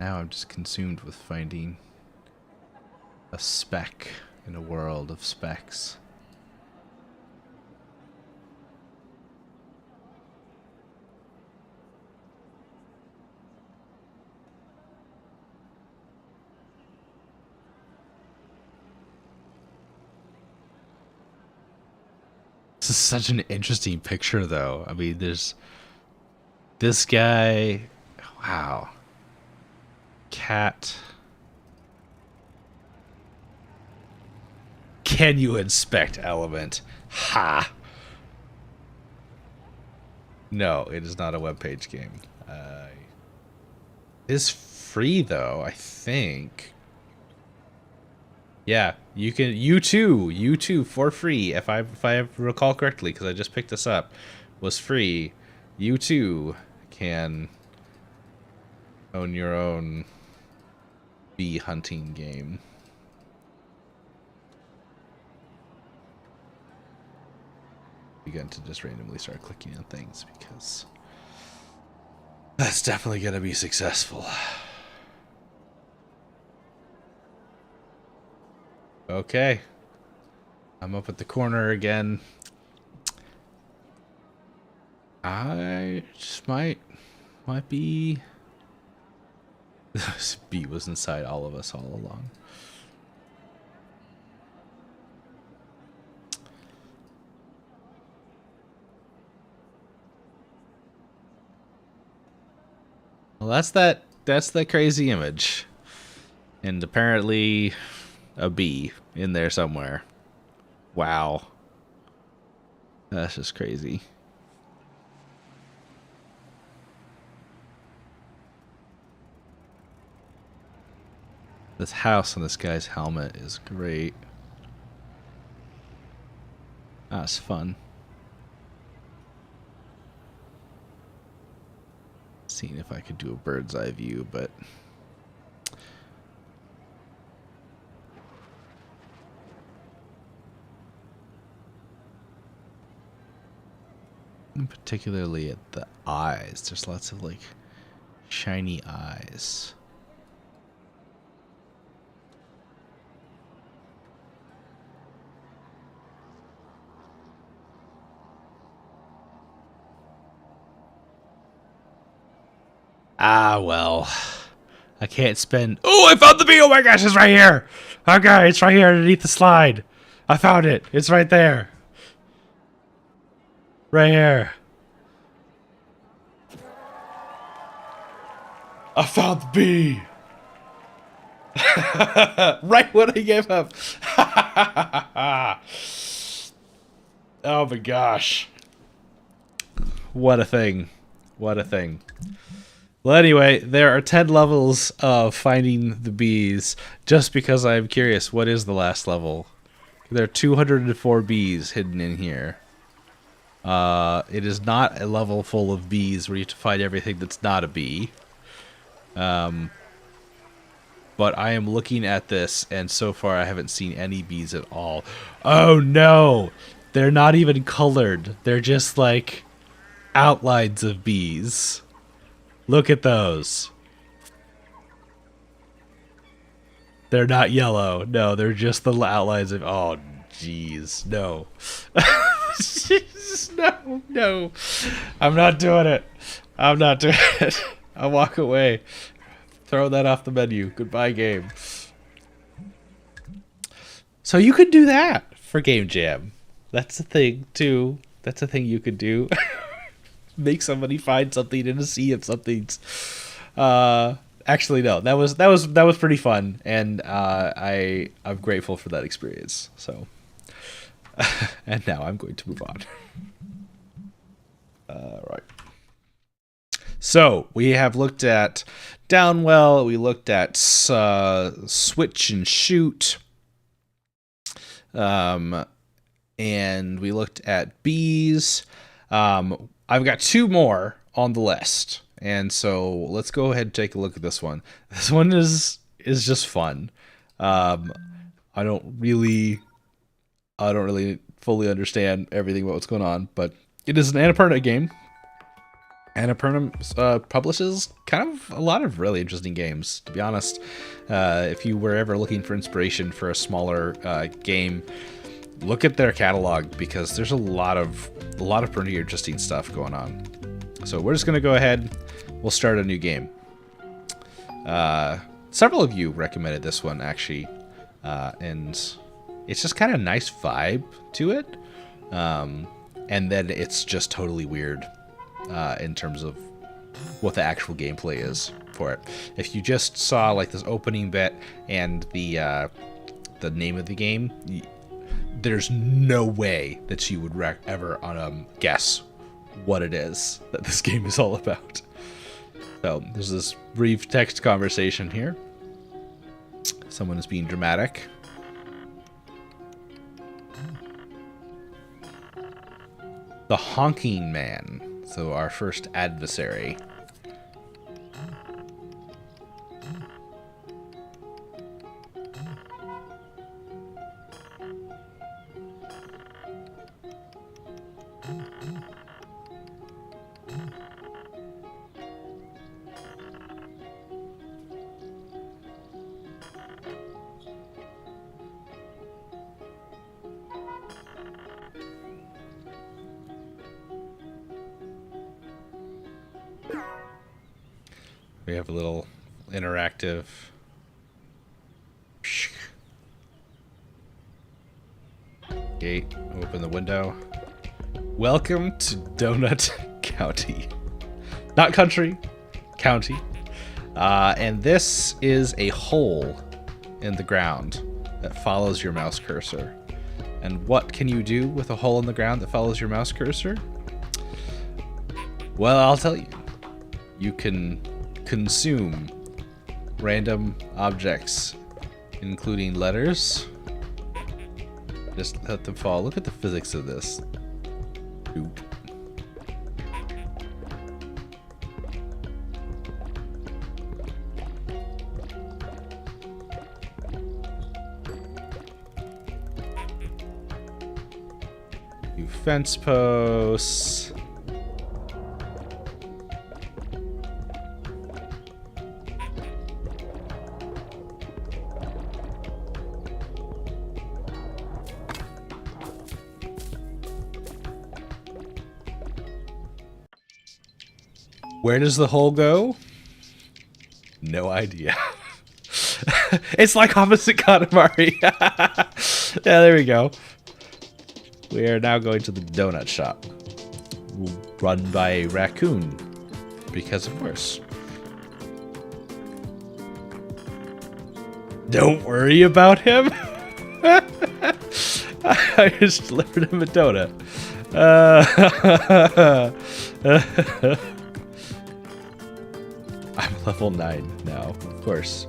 Speaker 1: Now I'm just consumed with finding a speck in a world of specks. This is such an interesting picture, though. I mean, there's this guy. Wow. Cat. Can you inspect element? Ha! No, it is not a webpage game. It is free, though, I think. Yeah, you can. You too, for free. If I recall correctly, because I just picked this up, was free. You too can Own your own bee hunting game. Begin to just randomly start clicking on things because that's definitely going to be successful. Okay. I'm up at the corner again. I just might be... This bee was inside all of us all along. Well, that's the crazy image. And apparently a bee in there somewhere. Wow. That's just crazy. This house on this guy's helmet is great. That's fun. Seeing if I could do a bird's eye view, but particularly at the eyes. There's lots of like shiny eyes. Ah, well. I can't spend... Oh, I found the bee! Oh my gosh, it's right here! Okay, it's right here underneath the slide. I found it. It's right there. Right here. I found the bee! Right when I gave up. Oh my gosh. What a thing. What a thing. Well, anyway, there are 10 levels of finding the bees. Just because I'm curious, what is the last level? There are 204 bees hidden in here. It is not a level full of bees where you have to find everything that's not a bee. But I am looking at this, and so far I haven't seen any bees at all. Oh no! They're not even colored. They're just like outlines of bees. Look at those. They're not yellow. No, they're just the outlines of... Oh, jeez. No. No, no. I'm not doing it. I'm not doing it. I'll walk away. Throw that off the menu. Goodbye, game. So you could do that for Game Jam. That's a thing, too. That's a thing you could do. Make somebody find something in a sea of somethings. Actually, no, that was pretty fun, and I'm grateful for that experience. So, and now I'm going to move on. Right. So we have looked at Downwell. We looked at Switch and Shoot. And we looked at bees. I've got two more on the list, and so let's go ahead and take a look at this one. This one is just fun. I don't really fully understand everything about what's going on, but it is an Annapurna game. Annapurna publishes kind of a lot of really interesting games, to be honest. If you were ever looking for inspiration for a smaller game, look at their catalog, because there's a lot of pretty interesting stuff going on. So we're just gonna go ahead. We'll start a new game. Several of you recommended this one, actually, and it's just kind of nice vibe to it. And then it's just totally weird in terms of what the actual gameplay is for it. If you just saw like this opening bit and the name of the game, there's no way that you would ever guess what it is that this game is all about. So there's this brief text conversation here. Someone is being dramatic. The Honking Man. So our first adversary. We have a little interactive. Gate, open the window. Welcome to Donut County. Not country, county. And this is a hole in the ground that follows your mouse cursor. And what can you do with a hole in the ground that follows your mouse cursor? Well, I'll tell you. You can consume random objects, including letters. Just let them fall. Look at the physics of this. Oop. Do fence posts. Where does the hole go? No idea. It's like opposite Katamari. Yeah, there we go. We are now going to the donut shop. Run by a raccoon. Because of course. Don't worry about him. I just delivered him a donut. I'm level 9 now, of course.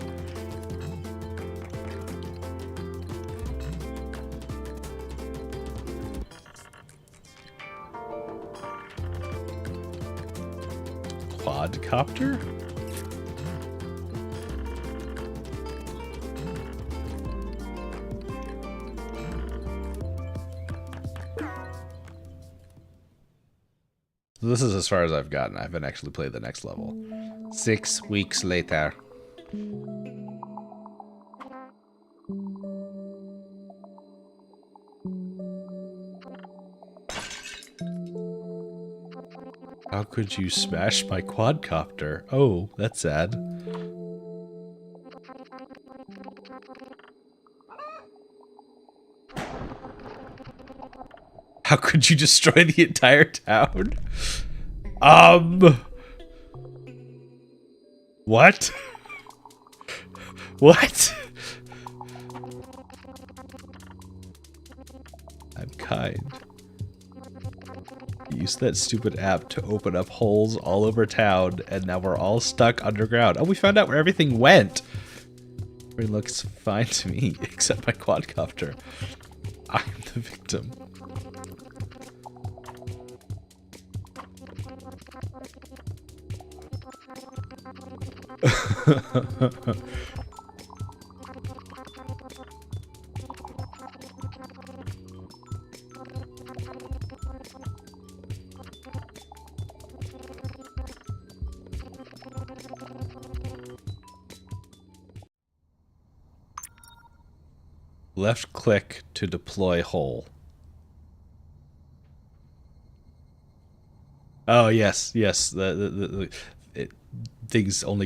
Speaker 1: Quadcopter? This is as far as I've gotten. I haven't actually played the next level. 6 weeks later. How could you smash my quadcopter? Oh, that's sad. How could you destroy the entire town? What? What? I'm kind. Use that stupid app to open up holes all over town, and now we're all stuck underground. Oh, we found out where everything went. It looks fine to me, except my quadcopter. I'm the victim. Left click to deploy hole. Oh yes, yes. Things only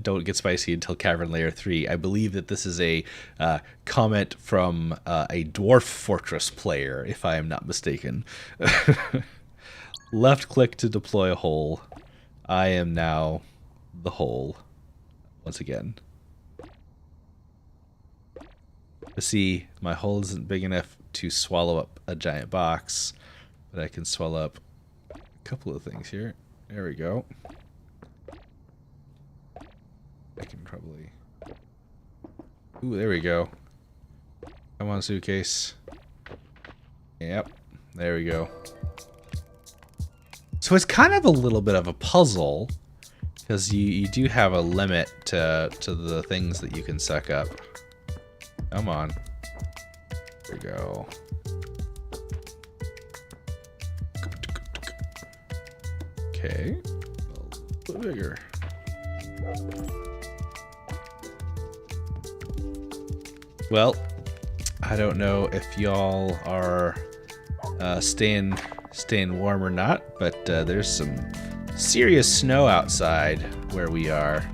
Speaker 1: don't get spicy until Cavern Layer 3. I believe that this is a comment from a Dwarf Fortress player, if I am not mistaken. Left click to deploy a hole. I am now the hole. Once again. See, my hole isn't big enough to swallow up a giant box, but I can swallow up a couple of things here. There we go. I can probably... Ooh, there we go. Come on, suitcase. Yep, there we go. So it's kind of a little bit of a puzzle, because you do have a limit to the things that you can suck up. Come on. There we go. Okay. A little bit bigger. Well, I don't know if y'all are staying warm or not, but there's some serious snow outside. where we are.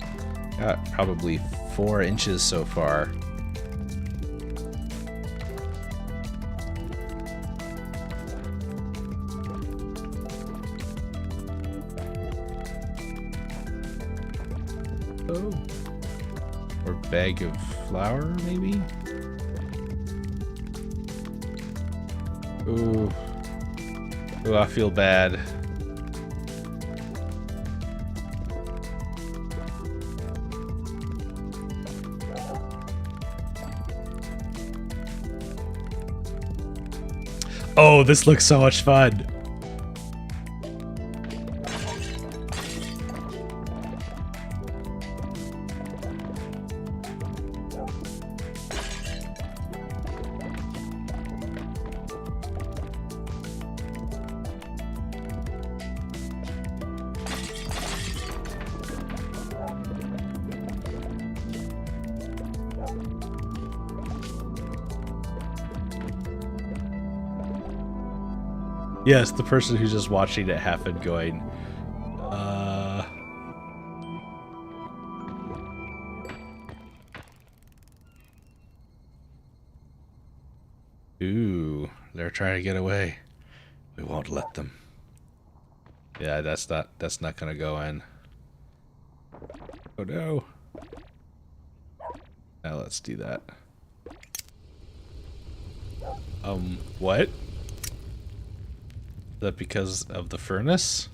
Speaker 1: Got probably 4 inches so far. Oh. Or bag of flour, maybe? Ooh. Ooh, I feel bad. Oh, this looks so much fun. Yes, the person who's just watching it happen going, Ooh, they're trying to get away. We won't let them. Yeah, that's not gonna go in. Oh no. Now let's do that. What? Is that because of the furnace?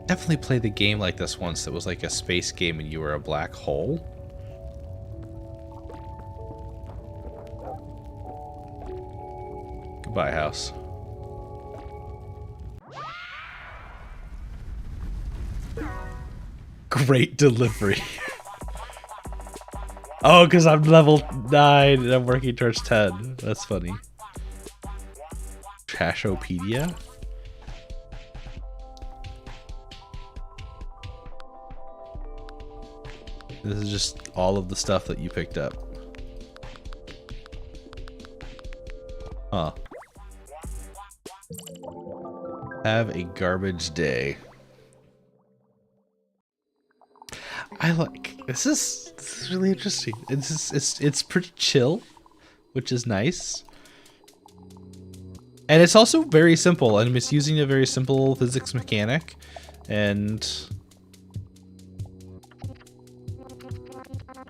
Speaker 1: Definitely played the game like this once. It was like a space game and you were a black hole. Goodbye, house. Great delivery. Oh, because I'm level 9 and I'm working towards 10. That's funny. Trashopedia? This is just all of the stuff that you picked up. Huh. Have a garbage day. I like this is really interesting. It's pretty chill, which is nice. And it's also very simple. I'm just using a very simple physics mechanic, and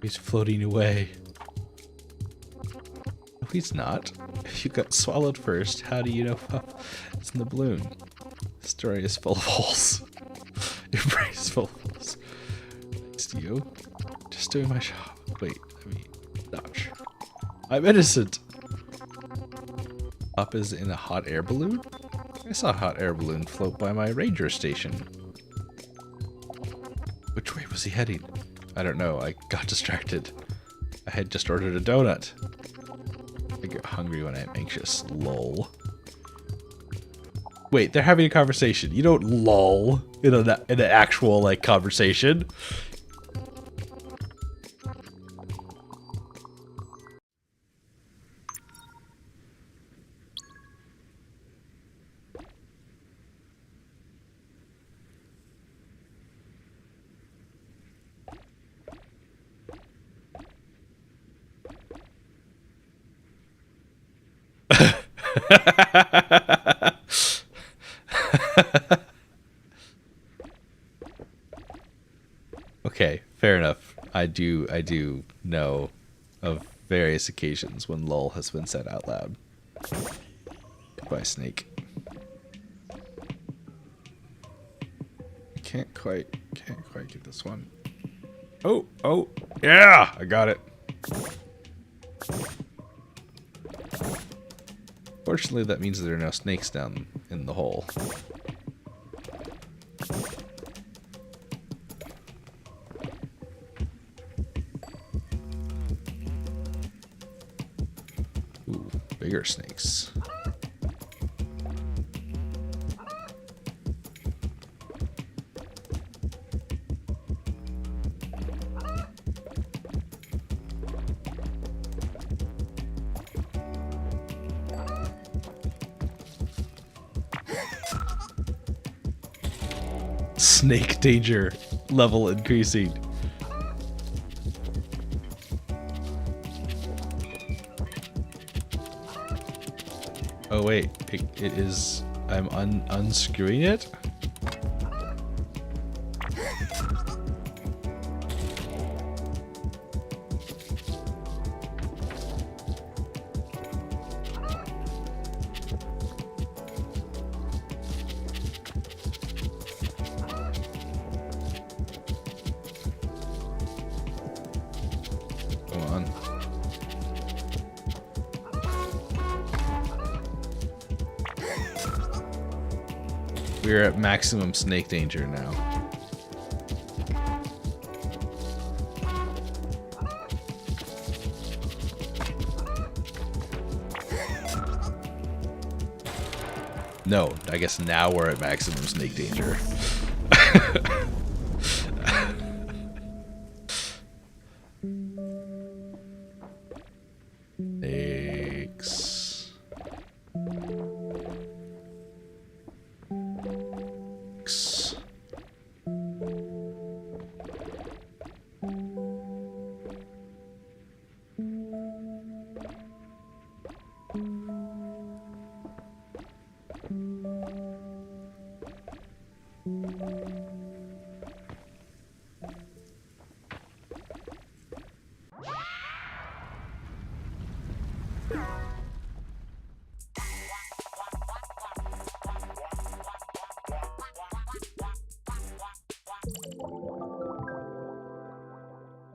Speaker 1: he's floating away. No, he's not. If you got swallowed first, how do you know it's in the balloon? The story is full of holes. Your brain is full of holes. Thanks to you. Just doing my job. Wait, let me dodge. I'm innocent. Up is in a hot air balloon? I saw a hot air balloon float by my ranger station. Which way was he heading? I don't know, I got distracted. I had just ordered a donut. I get hungry when I'm anxious. Lol. Wait, they're having a conversation. You don't lol in an actual like conversation. Okay, fair enough. I do know of various occasions when lol has been said out loud. Goodbye, snake. Can't quite get this one. Oh, oh, yeah, I got it. Fortunately, that means there are no snakes down in the hole. Ooh, bigger snakes. Snake danger level increasing. Oh wait, it is. I'm unscrewing it. Come on. We're at maximum snake danger now. No, I guess now we're at maximum snake danger. Snakes.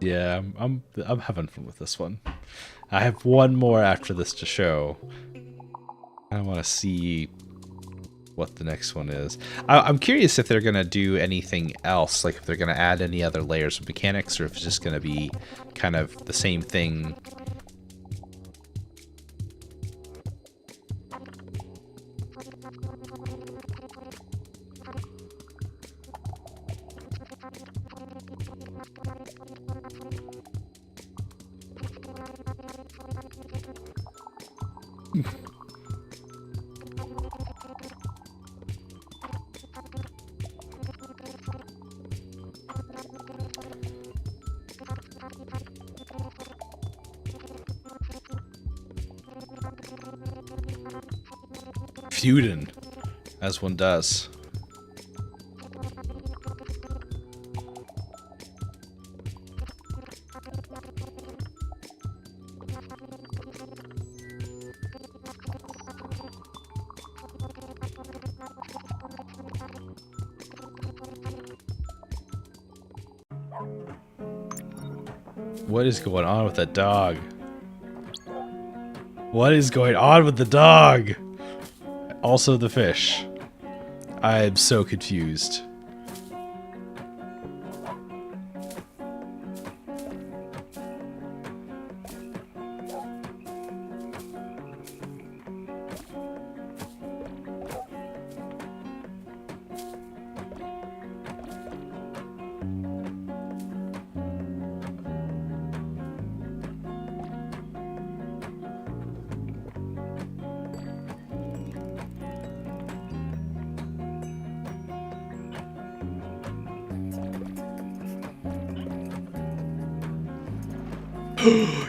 Speaker 1: Yeah, I'm having fun with this one. I have one more after this to show. I want to see what the next one is. I'm curious if they're gonna do anything else, like if they're gonna add any other layers of mechanics, or if it's just gonna be kind of the same thing. Feuding, as one does. What is going on with that dog? What is going on with the dog? Also the fish. I'm so confused.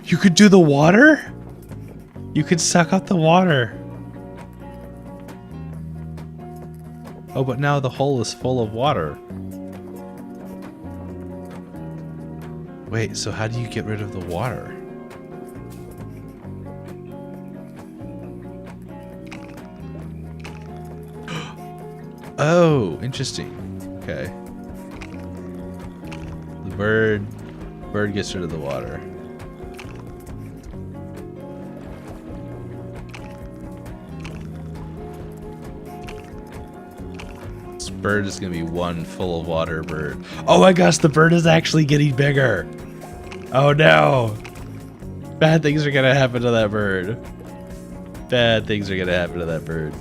Speaker 1: You could do the water? You could suck up the water. Oh, but now the hole is full of water. Wait, so how do you get rid of the water? Oh, interesting. Okay. The bird bird gets rid of the water. This bird is gonna be one full of water bird. Oh my gosh, the bird is actually getting bigger. Oh no. Bad things are gonna happen to that bird. Bad things are gonna happen to that bird.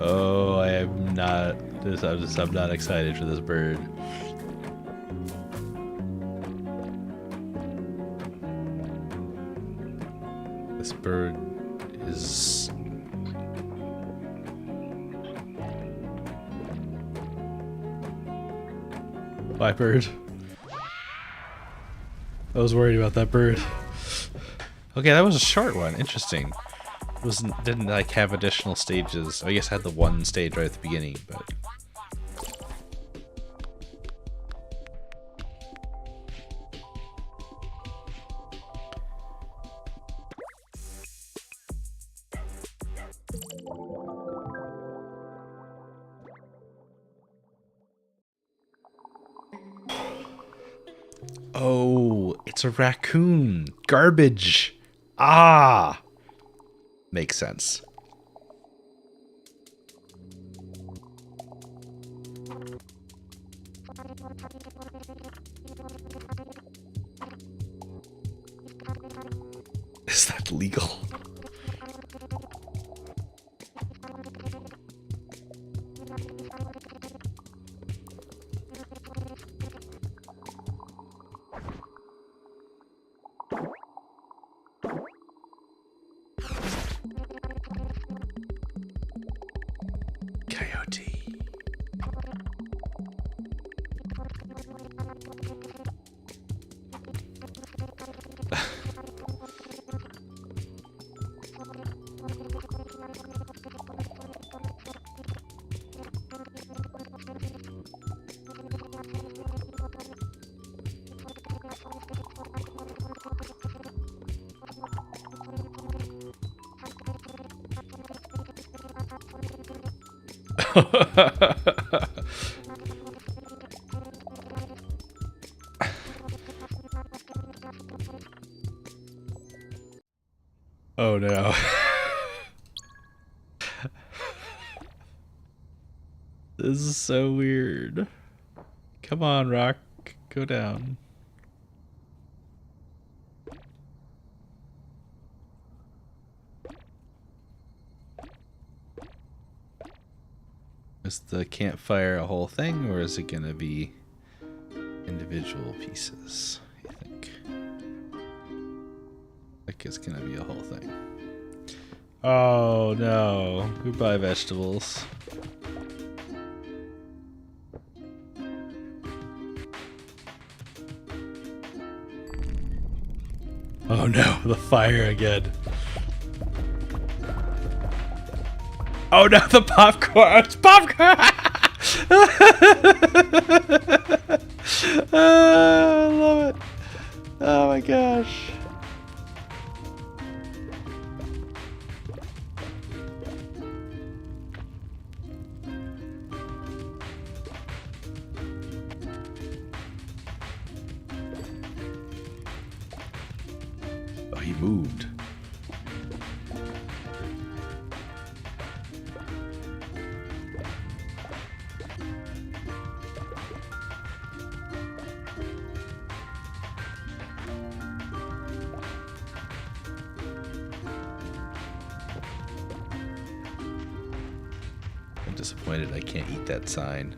Speaker 1: Oh, I am not. I'm not excited for this bird. This bird is. Bye, bird. I was worried about that bird. Okay, that was a short one. Interesting. Didn't like have additional stages. I guess I had the one stage right at the beginning, but oh, it's a raccoon. Garbage. Ah. Makes sense. Is that legal? Coyote. Oh no. This is so weird. Come on, Rock. Go down. Is the campfire a whole thing, or is it gonna be individual pieces, you think? Like it's gonna be a whole thing. Oh no. Goodbye, vegetables. Oh no, the fire again. Oh no, the popcorn! It's popcorn! I love it. Oh my gosh. Oh, he moved. I'm disappointed I can't eat that sign.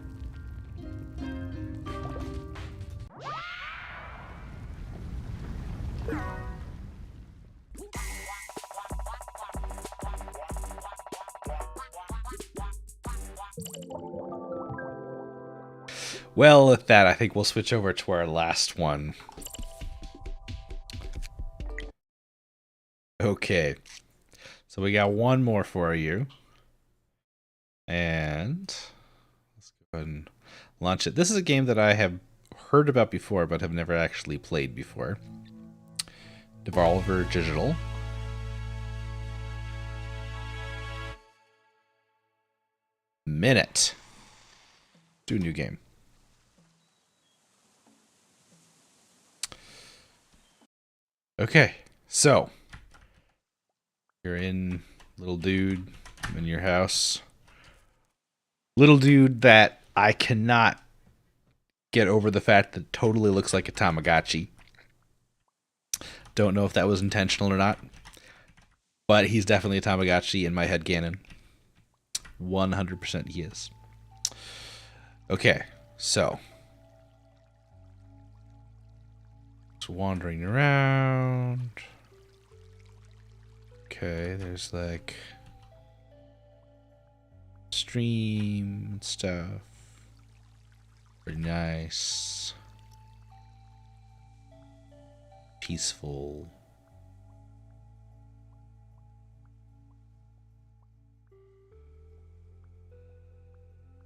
Speaker 1: Well, with that, I think we'll switch over to our last one. Okay. So we got one more for you. And let's go ahead and launch it. This is a game that I have heard about before, but have never actually played before. Devolver Digital. Minute. Do a new game. Okay, so you're in, little dude, in your house. Little dude that I cannot get over the fact that totally looks like a Tamagotchi. Don't know if that was intentional or not, but he's definitely a Tamagotchi in my headcanon. 100% he is. Okay, so just wandering around. Okay, there's like stream and stuff. Pretty nice. Peaceful.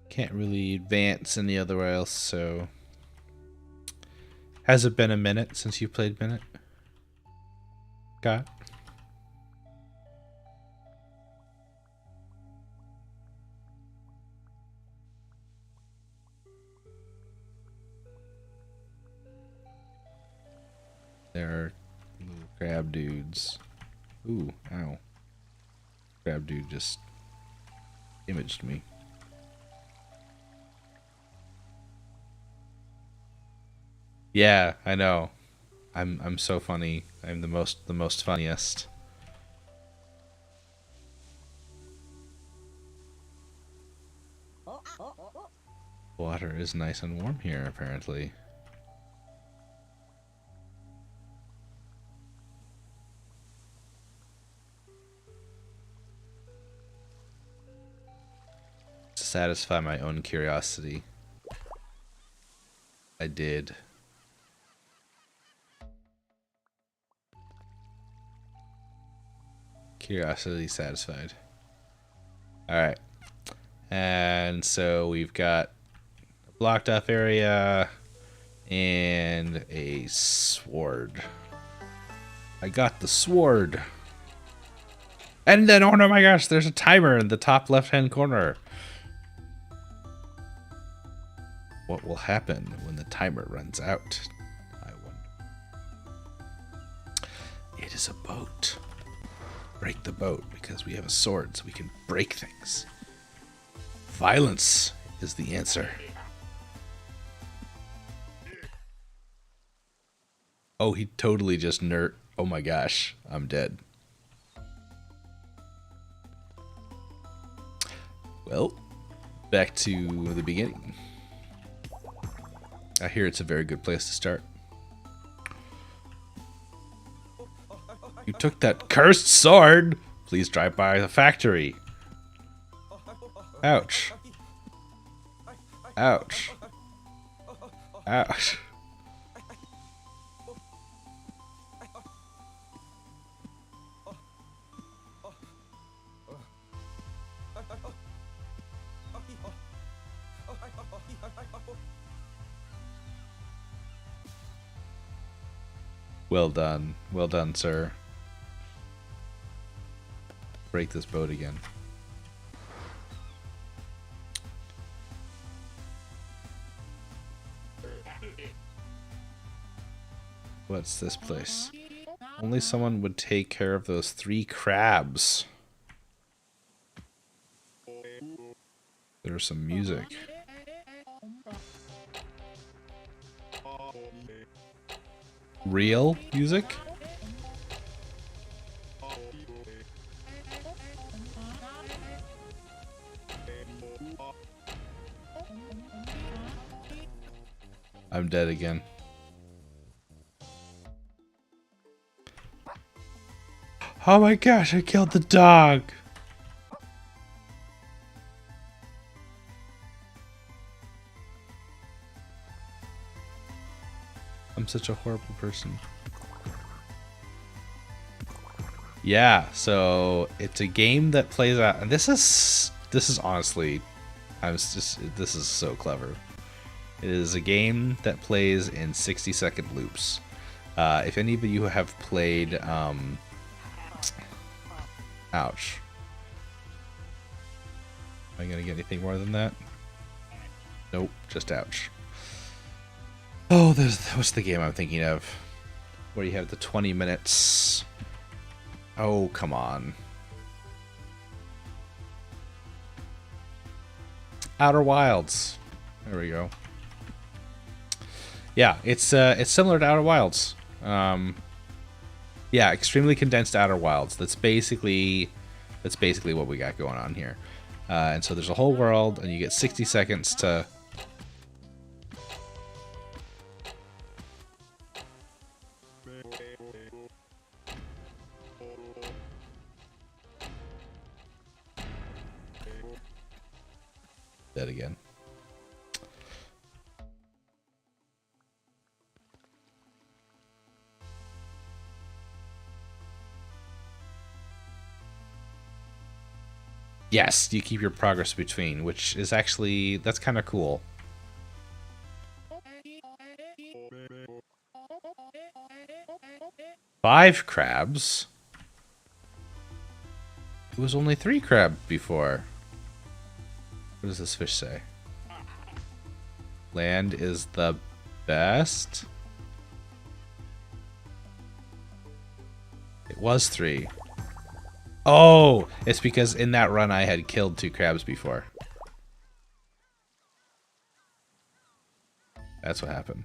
Speaker 1: Can't really advance any other else, so. Has it been a minute since you played Minute? Got? There are little crab dudes. Ooh, ow. Crab dude just imaged me. Yeah, I know. I'm so funny. I'm the most funniest. Water is nice and warm here, apparently. To satisfy my own curiosity, I did. Curiosity satisfied. Alright. And so we've got a blocked off area and a sword. I got the sword. And then, oh no, my gosh, there's a timer in the top left-hand corner. What will happen when the timer runs out? I wonder. It is a boat. Break the boat because we have a sword, so we can break things. Violence is the answer. Oh, he totally just nerd. Oh my gosh, I'm dead. Well, back to the beginning. I hear it's a very good place to start. You took that cursed sword! Please drive by the factory. Ouch. Ouch. Ouch. Well done. Well done, sir. Break this boat again. What's this place? Only someone would take care of those 3 crabs. There's some music. Real music? I'm dead again. Oh my gosh, I killed the dog! I'm such a horrible person. Yeah, so it's a game that plays out, and this is honestly, this is so clever. It is a game that plays in 60-second loops. If any of you have played, ouch. Am I gonna get anything more than that? Nope, just ouch. Oh, what's the game I'm thinking of? Where you have the 20 minutes. Oh, come on. Outer Wilds. There we go. Yeah, it's similar to Outer Wilds. Yeah, extremely condensed Outer Wilds. That's basically what we got going on here. And so there's a whole world, and you get 60 seconds to. That again. Yes, you keep your progress between, which is actually, that's kind of cool. Five crabs? It was only 3 crab before. What does this fish say? Land is the best? It was 3. Oh, it's because in that run I had killed 2 crabs before. That's what happened.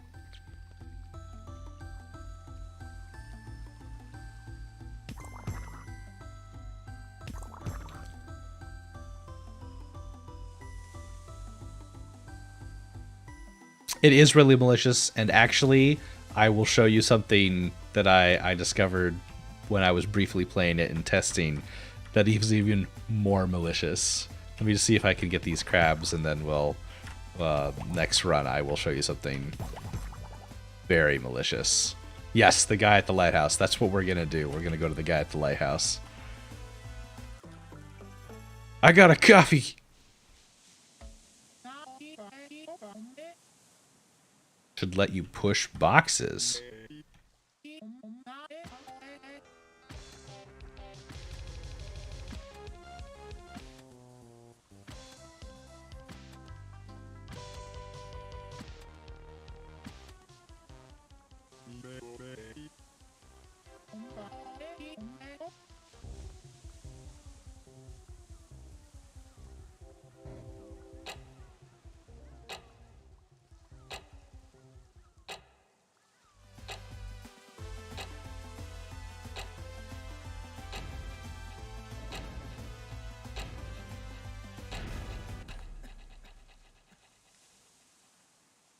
Speaker 1: It is really malicious, and actually, I will show you something that I discovered when I was briefly playing it and testing that is even more malicious. Let me just see if I can get these crabs, and then we'll next run I will show you something very malicious. Yes, the guy at the lighthouse. That's what we're gonna do. We're gonna go to the guy at the lighthouse. I got a coffee. Should let you push boxes.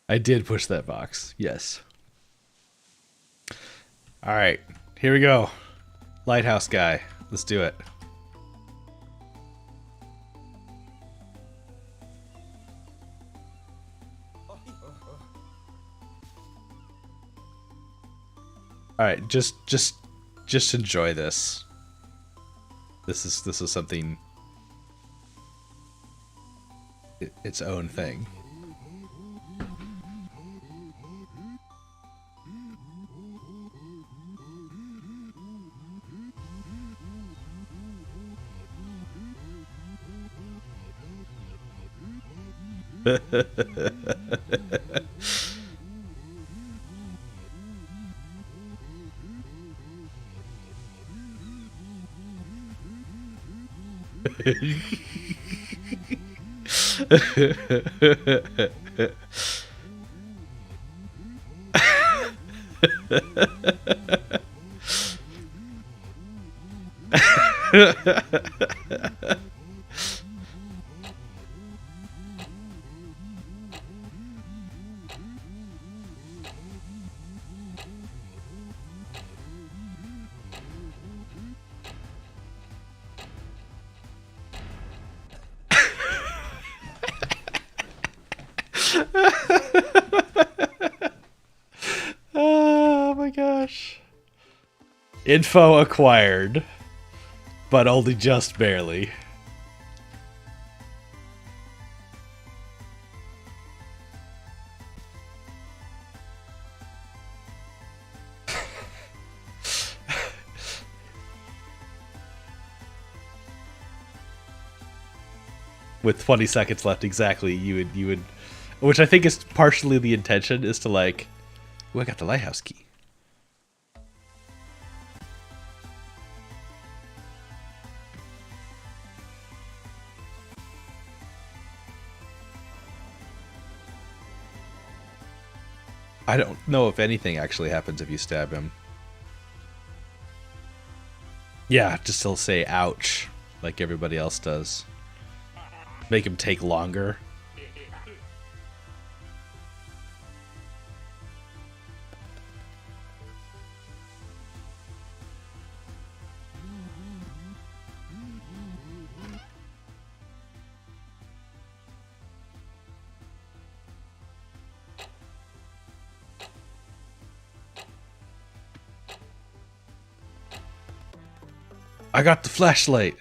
Speaker 1: I did push that box. Yes. All right. Here we go. Lighthouse guy. Let's do it. All right, just enjoy this. This is something its own thing. Oh my gosh. Info acquired. but only just barely. With 20 seconds left, exactly, you would, which I think is partially the intention, is to like, oh, I got the lighthouse key. I don't know if anything actually happens if you stab him. Yeah, just he'll say ouch, like everybody else does. Make him take longer. I got the flashlight.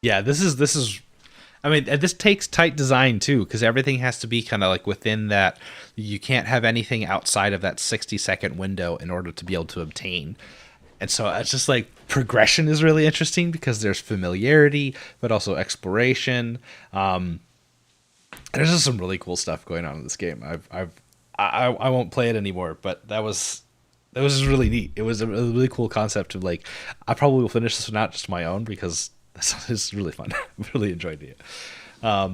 Speaker 1: Yeah, this is I mean, this takes tight design too, because everything has to be kind of like within that. You can't have anything outside of that 60-second window in order to be able to obtain. And so it's just like progression is really interesting because there's familiarity, but also exploration. There's just some really cool stuff going on in this game. I won't play it anymore, but that was just really neat. It was a really cool concept of like, I probably will finish this one out just my own because this is really fun. I really enjoyed it. But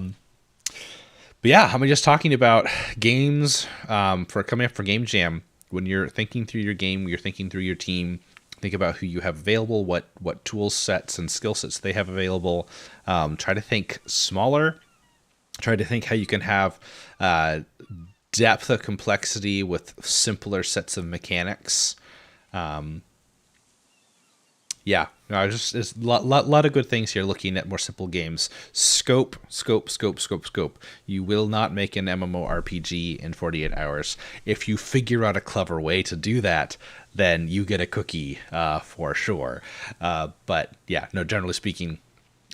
Speaker 1: yeah, I'm just talking about games for coming up for Game Jam. When you're thinking through your game, you're thinking through your team. Think about who you have available, what tool sets and skill sets they have available. Try to think smaller. Try to think how you can have depth of complexity with simpler sets of mechanics. Yeah, no, there's a lot of good things here looking at more simple games. Scope. You will not make an MMORPG in 48 hours. If you figure out a clever way to do that, then you get a cookie for sure. But yeah, no, generally speaking,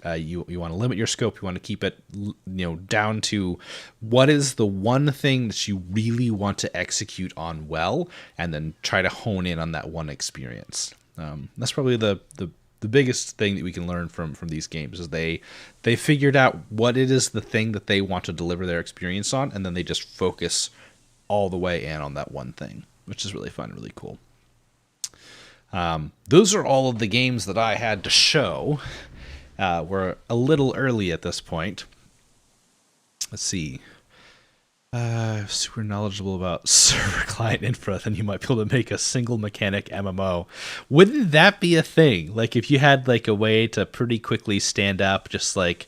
Speaker 1: you want to limit your scope. You want to keep it, down to what is the one thing that you really want to execute on well, and then try to hone in on that one experience. That's probably the biggest thing that we can learn from these games is they figured out what it is the thing that they want to deliver their experience on, and then they just focus all the way in on that one thing, which is really fun, really cool. Those are all of the games that I had to show. We're a little early at this point. Let's see. Super knowledgeable about server client infra, then you might be able to make a single mechanic MMO. Wouldn't that be a thing? Like if you had like a way to pretty quickly stand up just like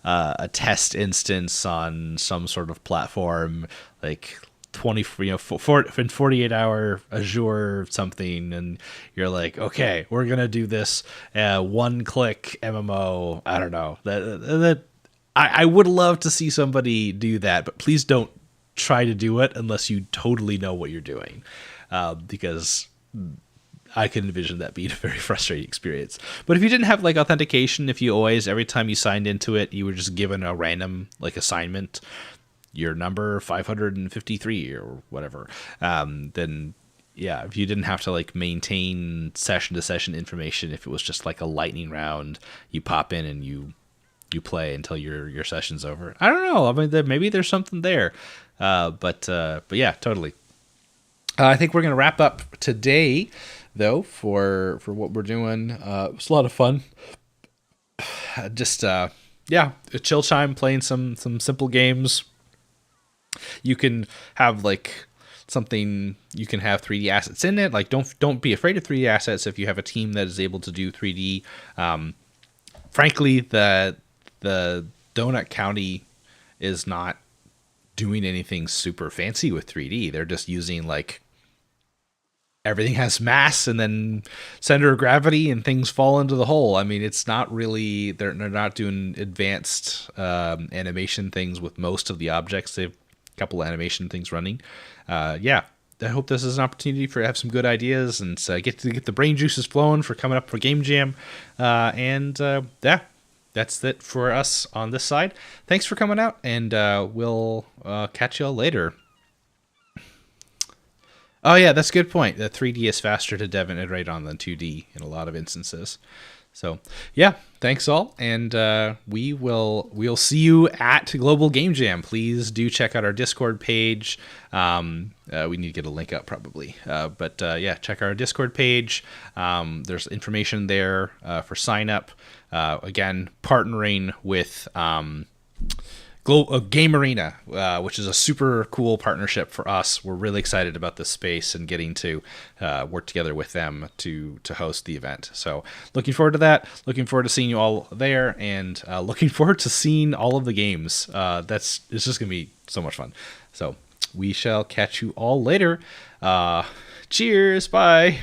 Speaker 1: a test instance on some sort of platform, like 48 hour Azure something, and you're like, okay, we're gonna do this one click MMO. I don't know that I would love to see somebody do that, but please don't try to do it unless you totally know what you're doing, because I can envision that being a very frustrating experience. But if you didn't have like authentication, if you always, every time you signed into it, you were just given a random like assignment, your number 553 or whatever, then yeah, if you didn't have to like maintain session to session information, if it was just like a lightning round, you pop in and you play until your session's over. I don't know. I mean, maybe there's something there. But yeah, totally. I think we're going to wrap up today, though, for what we're doing. It was a lot of fun. Just, yeah, a chill time, playing some simple games. You can have, like, something, you can have 3D assets in it. Like, don't be afraid of 3D assets if you have a team that is able to do 3D. Frankly, the Donut County is not doing anything super fancy with 3D. They're just using like everything has mass and then center of gravity and things fall into the hole. I mean, it's not really, they're not doing advanced animation things with most of the objects. They have a couple of animation things running. Yeah, I hope this is an opportunity for have some good ideas and get the brain juices flowing for coming up for Game Jam. Yeah, that's it for us on this side. Thanks for coming out, and we'll catch y'all later. Oh yeah, that's a good point. The 3D is faster to demonstrate on than 2D in a lot of instances. So yeah, thanks all, and we'll see you at Global Game Jam. Please do check out our Discord page. We need to get a link up probably, but yeah, check our Discord page. There's information there for sign up. Again, partnering with Game Arena, which is a super cool partnership for us. We're really excited about this space and getting to work together with them to host the event. So looking forward to that. Looking forward to seeing you all there, and looking forward to seeing all of the games. It's just gonna be so much fun. So we shall catch you all later. Cheers. Bye.